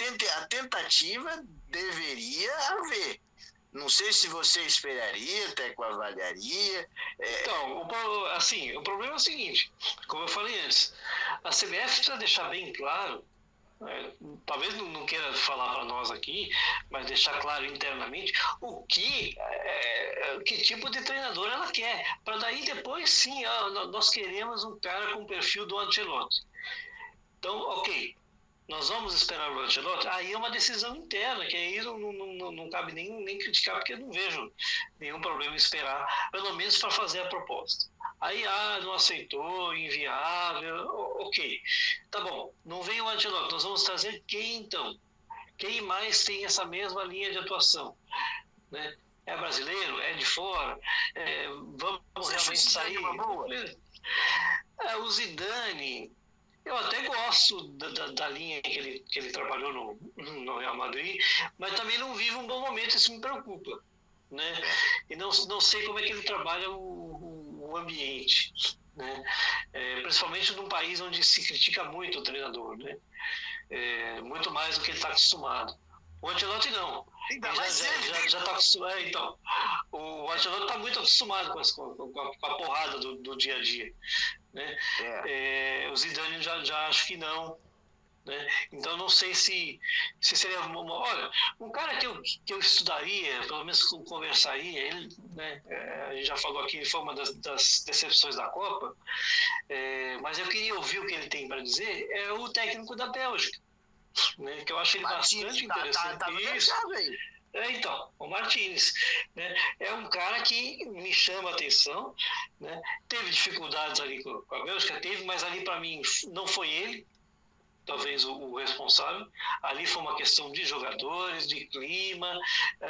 tentativa deveria haver. Não sei se você esperaria, até que avaliaria. Então, o problema é o seguinte, como eu falei antes, a CBF precisa deixar bem claro, talvez não queira falar para nós aqui, mas deixar claro internamente que tipo de treinador ela quer, para daí depois sim, nós queremos um cara com o perfil do Ancelotti. Então, ok, nós vamos esperar o Ancelotti? Aí é uma decisão interna, que aí não cabe nem criticar, porque eu não vejo nenhum problema em esperar, pelo menos para fazer a proposta. Aí, não aceitou, inviável, ok. Tá bom, não vem o Ancelotti, nós vamos trazer quem então? Quem mais tem essa mesma linha de atuação? Né? É brasileiro? É de fora? Vamos realmente sair? O Zidane... Eu até gosto da linha que ele trabalhou no Real Madrid, mas também não vive um bom momento, isso me preocupa. Né? E não sei como é que ele trabalha o ambiente. Né? Principalmente num país onde se critica muito o treinador. Né? Muito mais do que ele está acostumado. O Ancelotti não. Ele já está acostumado. Então, o Ancelotti está muito acostumado com a porrada do dia a dia. Né? O Zidane já acho que não. Né? Então não sei se seria olha, um cara que eu estudaria, pelo menos conversaria, ele, né, a gente já falou aqui, foi uma das decepções da Copa, mas eu queria ouvir o que ele tem para dizer, é o técnico da Bélgica, né, que eu acho ele bastante interessante. Então, o Martínez, né, é um cara que me chama a atenção, né, teve dificuldades ali com a Bélgica, mas ali para mim não foi ele, talvez o responsável, ali foi uma questão de jogadores, de clima,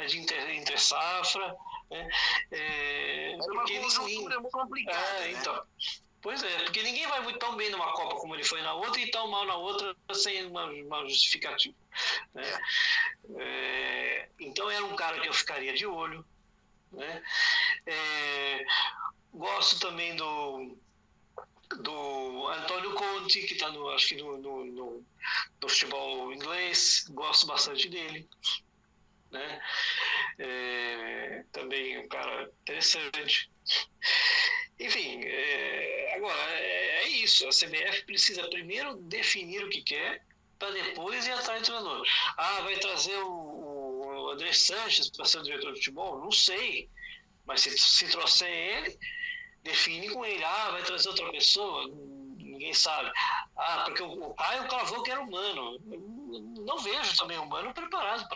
de entre safra, Né? É uma conjuntura muito complicada. Né? Então. Pois é, porque ninguém vai muito tão bem numa Copa como ele foi na outra e tão mal na outra sem uma justificativa. Né? Então era um cara que eu ficaria de olho. Né? Gosto também do Antônio Conte, que está acho que no futebol inglês, gosto bastante dele. Né? Também um cara interessante. Enfim, agora, é isso. A CBF precisa primeiro definir o que quer, para depois ir atrás do treinador. Vai trazer o André Sanches para ser o diretor de futebol? Não sei. Mas se trouxer ele, define com ele. Vai trazer outra pessoa? Ninguém sabe. Porque o Caio cravou que era humano. Não vejo também o Mano preparado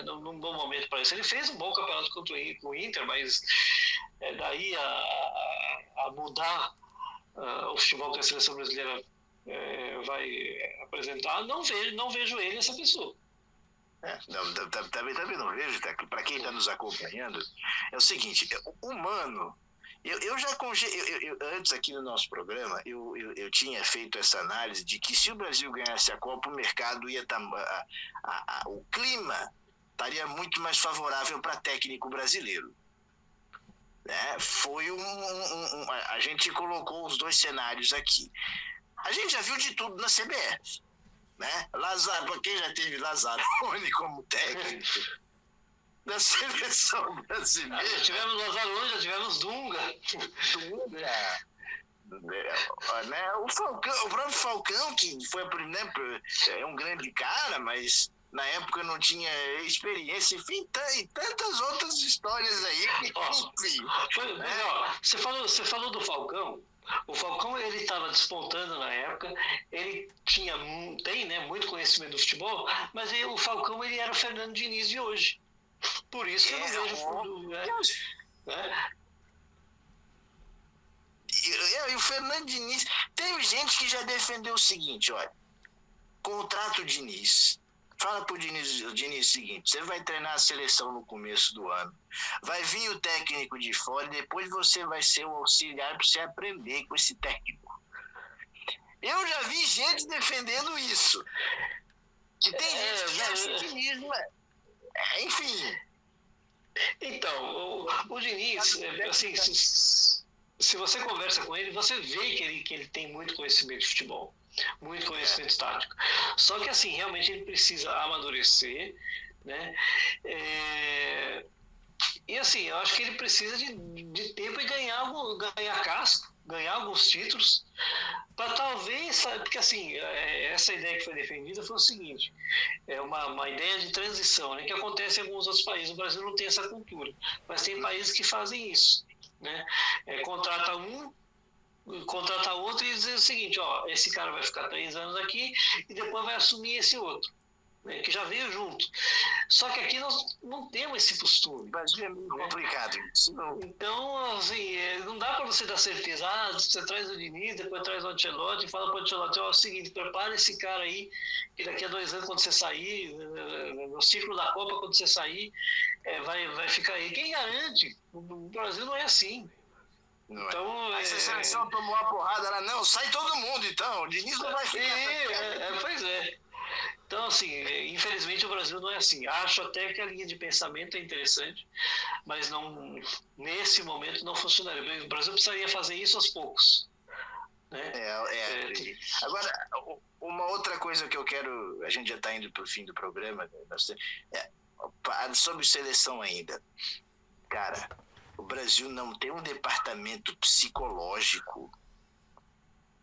num bom momento para isso. Ele fez um bom campeonato contra o Inter, mas daí a mudar o futebol que a seleção brasileira vai apresentar, não vejo ele essa pessoa. Também não vejo, tá? Para quem está nos acompanhando, é o seguinte, o Mano, eu já antes aqui no nosso programa, eu tinha feito essa análise de que se o Brasil ganhasse a Copa, o mercado ia estar, o clima estaria muito mais favorável para técnico brasileiro. Foi a gente colocou os dois cenários aqui. A gente já viu de tudo na CBF, né? Para quem já teve Lazzaroni como técnico da seleção brasileira. Já tivemos Lazzaroni, já tivemos Dunga. Né? O próprio Falcão, que foi é um grande cara, mas na época não tinha experiência, enfim, e tantas outras histórias aí. Enfim, você falou do Falcão. O Falcão, ele estava despontando na época, ele tem, né, muito conhecimento do futebol, mas o Falcão, ele era o Fernando Diniz de hoje. Por isso que eu não vejo fundo, né? E o Fernando Diniz, teve gente que já defendeu o seguinte, olha, contrata o Diniz. Fala pro Diniz o seguinte, você vai treinar a seleção no começo do ano, vai vir o técnico de fora e depois você vai ser o auxiliar para você aprender com esse técnico. Eu já vi gente defendendo isso. Que tem gente que acha que Diniz não é. Enfim. Então, o Diniz, assim, se você conversa com ele, você vê que ele tem muito conhecimento de futebol. Muito conhecimento tático. Só que assim, realmente ele precisa amadurecer, né? E assim, eu acho que ele precisa de tempo e ganhar casco, ganhar alguns títulos, para talvez, porque assim, essa ideia que foi defendida foi o seguinte, é uma ideia de transição, né, que acontece em alguns outros países. O Brasil não tem essa cultura, mas tem países que fazem isso, né? Contrata outro e dizer o seguinte, esse cara vai ficar 3 anos aqui e depois vai assumir esse outro, né, que já veio junto. Só que aqui nós não temos esse costume. O Brasil é meio complicado isso. Então, assim, não dá para você dar certeza. Você traz o Diniz, depois traz o Ancelotti e fala para o Ancelotti, o seguinte, prepara esse cara aí, que daqui a 2 anos, quando você sair, no ciclo da Copa, quando você sair, vai ficar aí. Quem garante? O Brasil não é assim. Não então, a seleção tomou uma porrada lá, não, sai todo mundo então, o Diniz não vai ficar. Pois é. Então, assim, infelizmente o Brasil não é assim. Acho até que a linha de pensamento é interessante, mas não, nesse momento não funcionaria. O Brasil precisaria fazer isso aos poucos. Né? Agora, uma outra coisa que eu quero, a gente já está indo para o fim do programa, sobre seleção ainda. Cara, o Brasil não tem um departamento psicológico,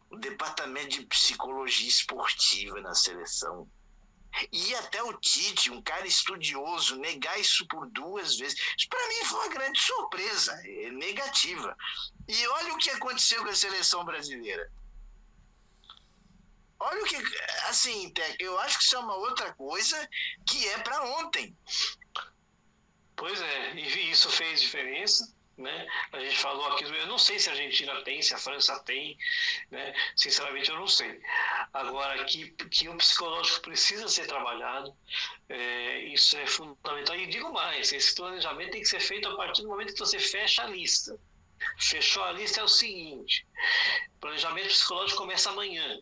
um departamento de psicologia esportiva na seleção. E até o Tite, um cara estudioso, negar isso por 2 vezes, isso para mim foi uma grande surpresa, negativa. E olha o que aconteceu com a seleção brasileira. Olha o que, assim, eu acho que isso é uma outra coisa que é para ontem. Pois é, e isso fez diferença, né? A gente falou aqui, eu não sei se a Argentina tem, se a França tem, né? Sinceramente eu não sei. Agora, que o psicológico precisa ser trabalhado, isso é fundamental. E digo mais, esse planejamento tem que ser feito a partir do momento que você fecha a lista. Fechou a lista é o seguinte, o planejamento psicológico começa amanhã,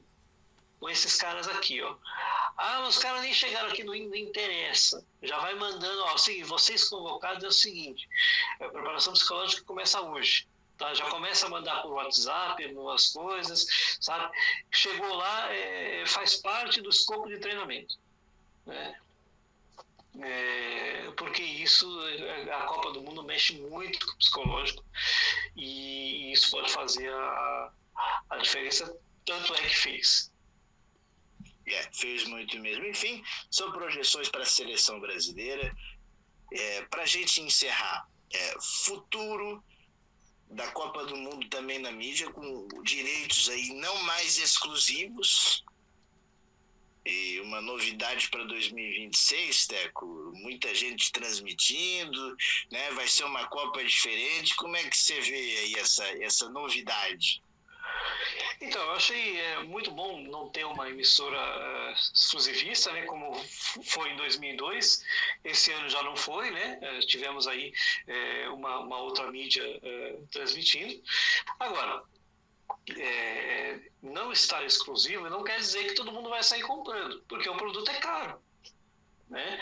com esses caras aqui, ó. Os caras nem chegaram aqui, não interessa. Já vai mandando, ó, vocês convocados é o seguinte, a preparação psicológica começa hoje. Tá? Já começa a mandar por WhatsApp, as coisas, sabe? Chegou lá, faz parte do escopo de treinamento. Né? Porque isso, a Copa do Mundo mexe muito com o psicológico e isso pode fazer a diferença, tanto é que fez. Fez muito mesmo. Enfim, são projeções para a seleção brasileira. Para a gente encerrar, futuro da Copa do Mundo também na mídia, com direitos aí não mais exclusivos. E uma novidade para 2026, Teco, muita gente transmitindo, né? Vai ser uma Copa diferente. Como é que você vê aí essa novidade? Então, eu achei muito bom não ter uma emissora exclusivista, né, como foi em 2002. Esse ano já não foi, né? Tivemos aí uma outra mídia transmitindo. Agora, não estar exclusivo não quer dizer que todo mundo vai sair comprando, porque o produto é caro. Né?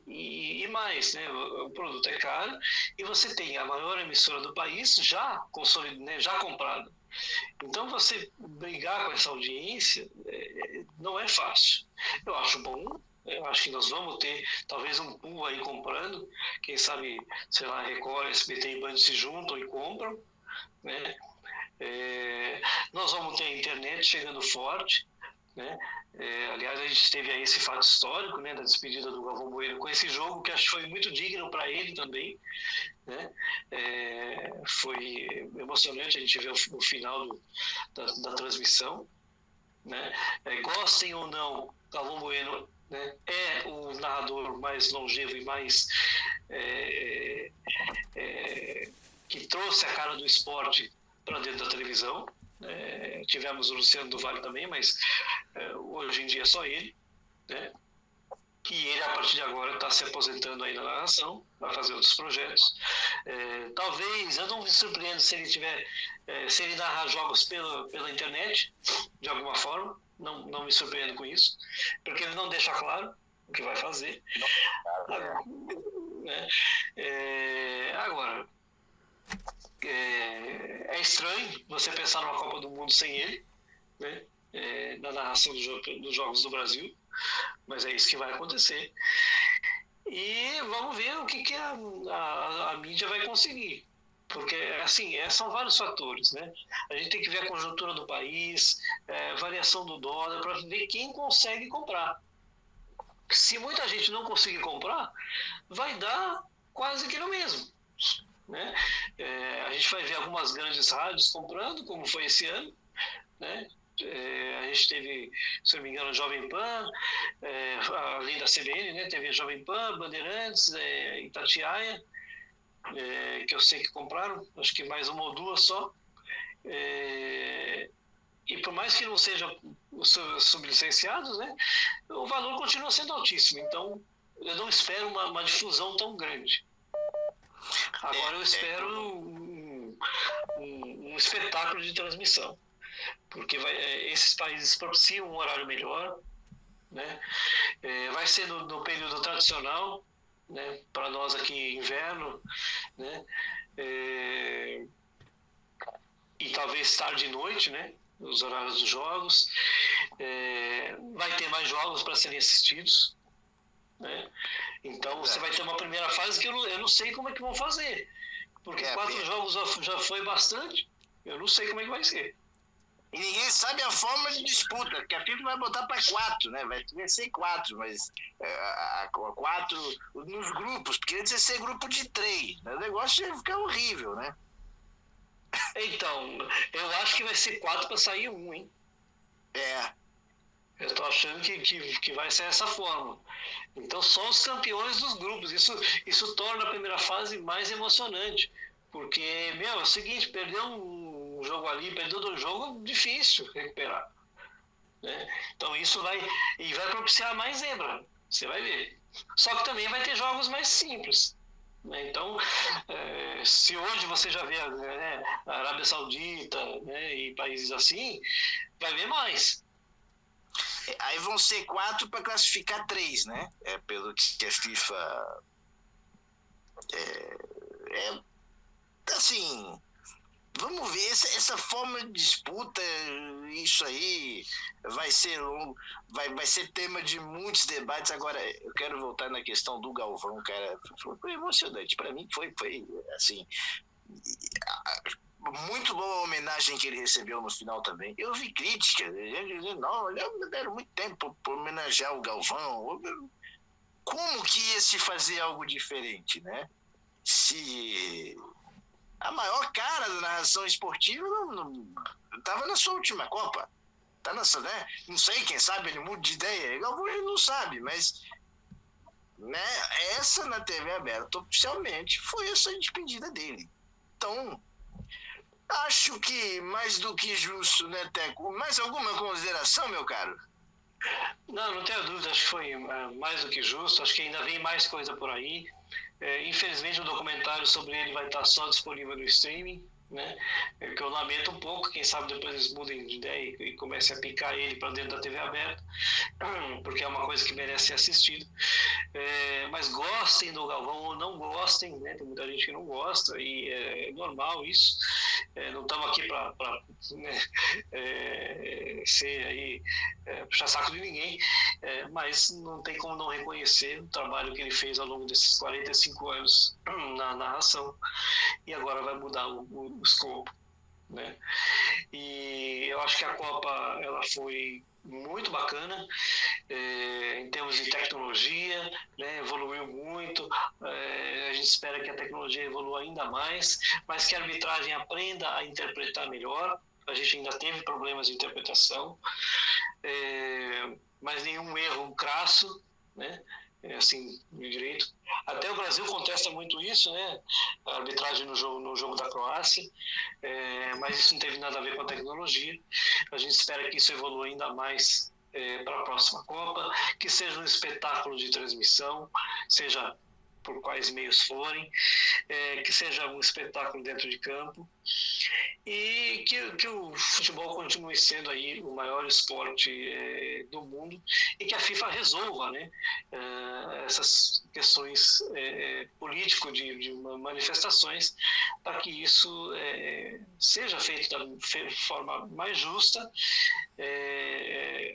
E mais, né? O produto é caro e você tem a maior emissora do país já consolidada, né? Já comprada. Então você brigar com essa audiência não é fácil. Eu acho bom, eu acho que nós vamos ter talvez um pool aí comprando, quem sabe, sei lá, Record, SBT e Band se juntam e compram, né? Nós vamos ter a internet chegando forte, né? Aliás, a gente teve aí esse fato histórico, né, da despedida do Galvão Bueno com esse jogo, que acho que foi muito digno para ele também, né? Foi emocionante a gente ver o final da transmissão, né? Gostem ou não, Galvão Bueno, né, é o narrador mais longevo e mais que trouxe a cara do esporte para dentro da televisão. Tivemos o Luciano do Vale também, mas hoje em dia é só ele, né? E ele, a partir de agora, está se aposentando aí na narração, vai fazer outros projetos. Talvez, eu não me surpreendo se ele narrar jogos pela internet, de alguma forma, não me surpreendo com isso, porque ele não deixa claro o que vai fazer. Agora, é estranho você pensar numa Copa do Mundo sem ele, né? Na narração dos Jogos do Brasil, mas é isso que vai acontecer. E vamos ver o que a mídia vai conseguir. Porque, assim, são vários fatores, né? A gente tem que ver a conjuntura do país, variação do dólar, para ver quem consegue comprar. Se muita gente não conseguir comprar, vai dar quase que no mesmo. Né? A gente vai ver algumas grandes rádios comprando, como foi esse ano, né? A gente teve, se não me engano, Jovem Pan, além da CBN, né? Teve Jovem Pan, Bandeirantes, Itatiaia, que eu sei que compraram, acho que mais uma ou duas só. E por mais que não sejam sublicenciados, né? O valor continua sendo altíssimo. Então, eu não espero uma difusão tão grande. Agora eu espero um espetáculo de transmissão, porque esses países propiciam um horário melhor, né? Vai ser no período tradicional, né? Para nós aqui inverno, né? E talvez tarde e noite, né? Os horários dos jogos. Vai ter mais jogos para serem assistidos, né? Então você vai ter uma primeira fase que eu não sei como é que vão fazer, porque 4 jogos já foi bastante, eu não sei como é que vai ser. E ninguém sabe a forma de disputa, que a FIFA vai botar para 4, né? Vai ser 4, mas 4 nos grupos, porque antes ia ser grupo de 3, né? O negócio ia ficar horrível, né? Então, eu acho que vai ser 4 para sair 1, hein? Eu estou achando que vai ser essa forma. Então, só os campeões dos grupos. Isso torna a primeira fase mais emocionante. Porque, meu, é o seguinte, perder um jogo ali, perder outro jogo, difícil recuperar. Né? Então, isso vai propiciar mais zebra. Você vai ver. Só que também vai ter jogos mais simples. Né? Então, se hoje você já vê, né, a Arábia Saudita, né, e países assim, vai ver mais. Aí vão ser 4 para classificar 3, né? Pelo que a FIFA. Assim, vamos ver, essa forma de disputa, isso aí vai ser longo, vai ser tema de muitos debates. Agora, eu quero voltar na questão do Galvão, cara. Foi emocionante. Para mim, foi assim. Muito boa a homenagem que ele recebeu no final também. Eu vi críticas, dizendo, não, deram muito tempo para homenagear o Galvão. Como que ia se fazer algo diferente, né? Se a maior cara da narração esportiva não estava na sua última Copa. Tá nessa, né? Não sei, quem sabe ele muda de ideia. Galvão ele não sabe, mas né, essa na TV aberta oficialmente foi essa despedida dele. Então, acho que mais do que justo, né, Teco? Mais alguma consideração, meu caro? Não tenho dúvida, acho que foi mais do que justo, acho que ainda vem mais coisa por aí. Infelizmente o documentário sobre ele vai estar só disponível no streaming, né? Que eu lamento um pouco, quem sabe depois eles mudem de ideia e comecem a picar ele para dentro da TV aberta, porque é uma coisa que merece ser assistida. Mas gostem do Galvão ou não gostem, né? Tem muita gente que não gosta e é normal isso. Não estamos aqui para né, ser aí puxar saco de ninguém, mas não tem como não reconhecer o trabalho que ele fez ao longo desses 45 anos na narração, e agora vai mudar o escopo, né? E eu acho que a Copa ela foi muito bacana, em termos de tecnologia, né, evoluiu muito, a gente espera que a tecnologia evolua ainda mais, mas que a arbitragem aprenda a interpretar melhor. A gente ainda teve problemas de interpretação, mas nenhum erro crasso, né? Assim, de direito. Até o Brasil contesta muito isso, né? A arbitragem no jogo da Croácia, mas isso não teve nada a ver com a tecnologia. A gente espera que isso evolua ainda mais para a próxima Copa, que seja um espetáculo de transmissão, seja por quais meios forem, que seja um espetáculo dentro de campo, e que o futebol continue sendo aí o maior esporte do mundo, e que a FIFA resolva, né, essas questões políticas de manifestações, para que isso seja feito da forma mais justa,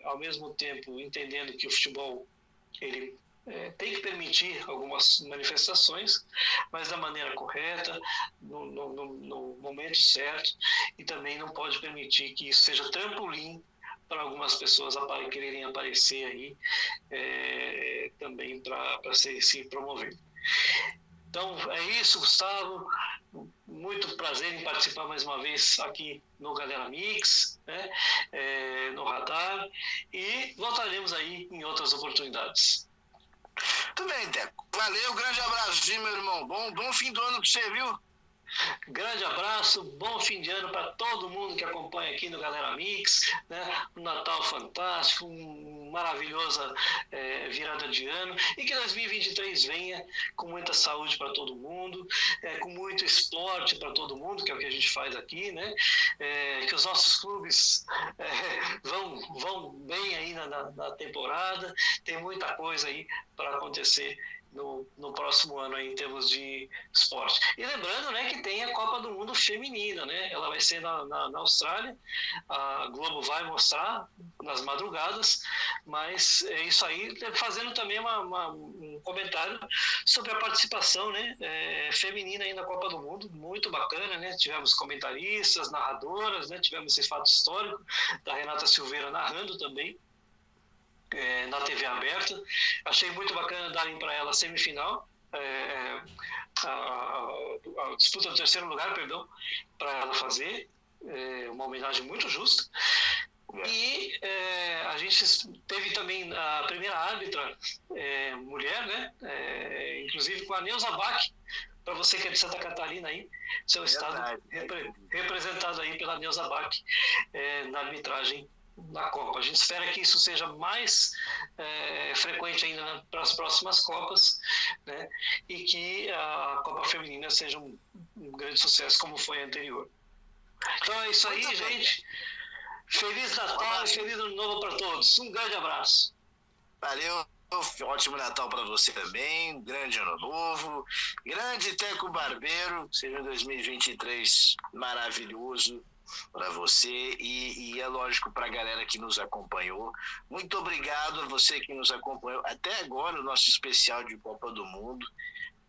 ao mesmo tempo entendendo que o futebol ele tem que permitir algumas manifestações, mas da maneira correta, no momento certo, e também não pode permitir que isso seja trampolim para algumas pessoas quererem aparecer aí também para se promover. Então é isso, Gustavo. Muito prazer em participar mais uma vez aqui no Galera Mix, né? No Radar, e voltaremos aí em outras oportunidades. Tudo bem, Teco. Valeu, grande abraço, meu irmão. Bom fim do ano para você, viu? Grande abraço, bom fim de ano para todo mundo que acompanha aqui no Galera Mix, né? Um Natal fantástico, uma maravilhosa virada de ano, e que 2023 venha com muita saúde para todo mundo, com muito esporte para todo mundo, que é o que a gente faz aqui, né? Que os nossos clubes vão bem aí na temporada, tem muita coisa aí para acontecer no próximo ano aí, em termos de esporte. E lembrando, né, que tem a Copa do Mundo feminina, né? Ela vai ser na Austrália, a Globo vai mostrar nas madrugadas, mas é isso aí, fazendo também um comentário sobre a participação, né, feminina aí na Copa do Mundo, muito bacana, né? Tivemos comentaristas, narradoras, né? Tivemos esse fato histórico da Renata Silveira narrando também, na TV aberta. Achei muito bacana darem para ela a semifinal, a disputa do terceiro lugar, perdão, para ela fazer, uma homenagem muito justa. E a gente teve também a primeira árbitra mulher, né? Inclusive com a Neuza Bach, para você que é de Santa Catarina aí, seu estado representado aí pela Neuza Bach na arbitragem da Copa. A gente espera que isso seja mais frequente ainda para as próximas Copas, né? E que a Copa Feminina seja um grande sucesso como foi a anterior. Então é isso aí, gente. Feliz Natal e feliz Ano Novo para todos. Um grande abraço. Valeu. Ótimo Natal para você também, grande Ano Novo, grande Teco Barbeiro, seja um 2023 maravilhoso para você e é lógico para a galera que nos acompanhou. Muito obrigado a você que nos acompanhou até agora, o nosso especial de Copa do Mundo.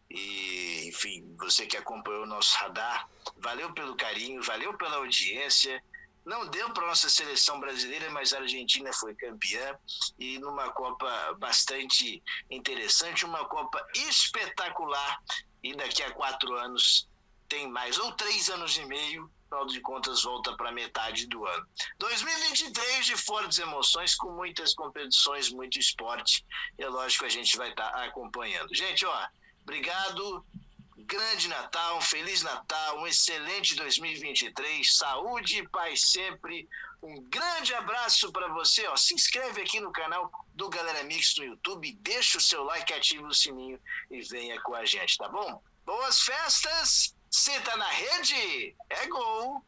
E, enfim, você que acompanhou o nosso radar, valeu pelo carinho, valeu pela audiência. Não deu para a nossa seleção brasileira, mas a Argentina foi campeã e numa Copa bastante interessante, uma Copa espetacular. E daqui a 4 anos tem mais, ou 3 anos e meio, afinal de contas volta para metade do ano. 2023 de fortes emoções, com muitas competições, muito esporte. E é lógico que a gente vai estar acompanhando. Gente, obrigado. Grande Natal, um Feliz Natal, um excelente 2023, saúde e paz sempre. Um grande abraço para você. Se inscreve aqui no canal do Galera Mix no YouTube, deixa o seu like, ativa o sininho e venha com a gente, tá bom? Boas festas, cê tá na rede, é gol!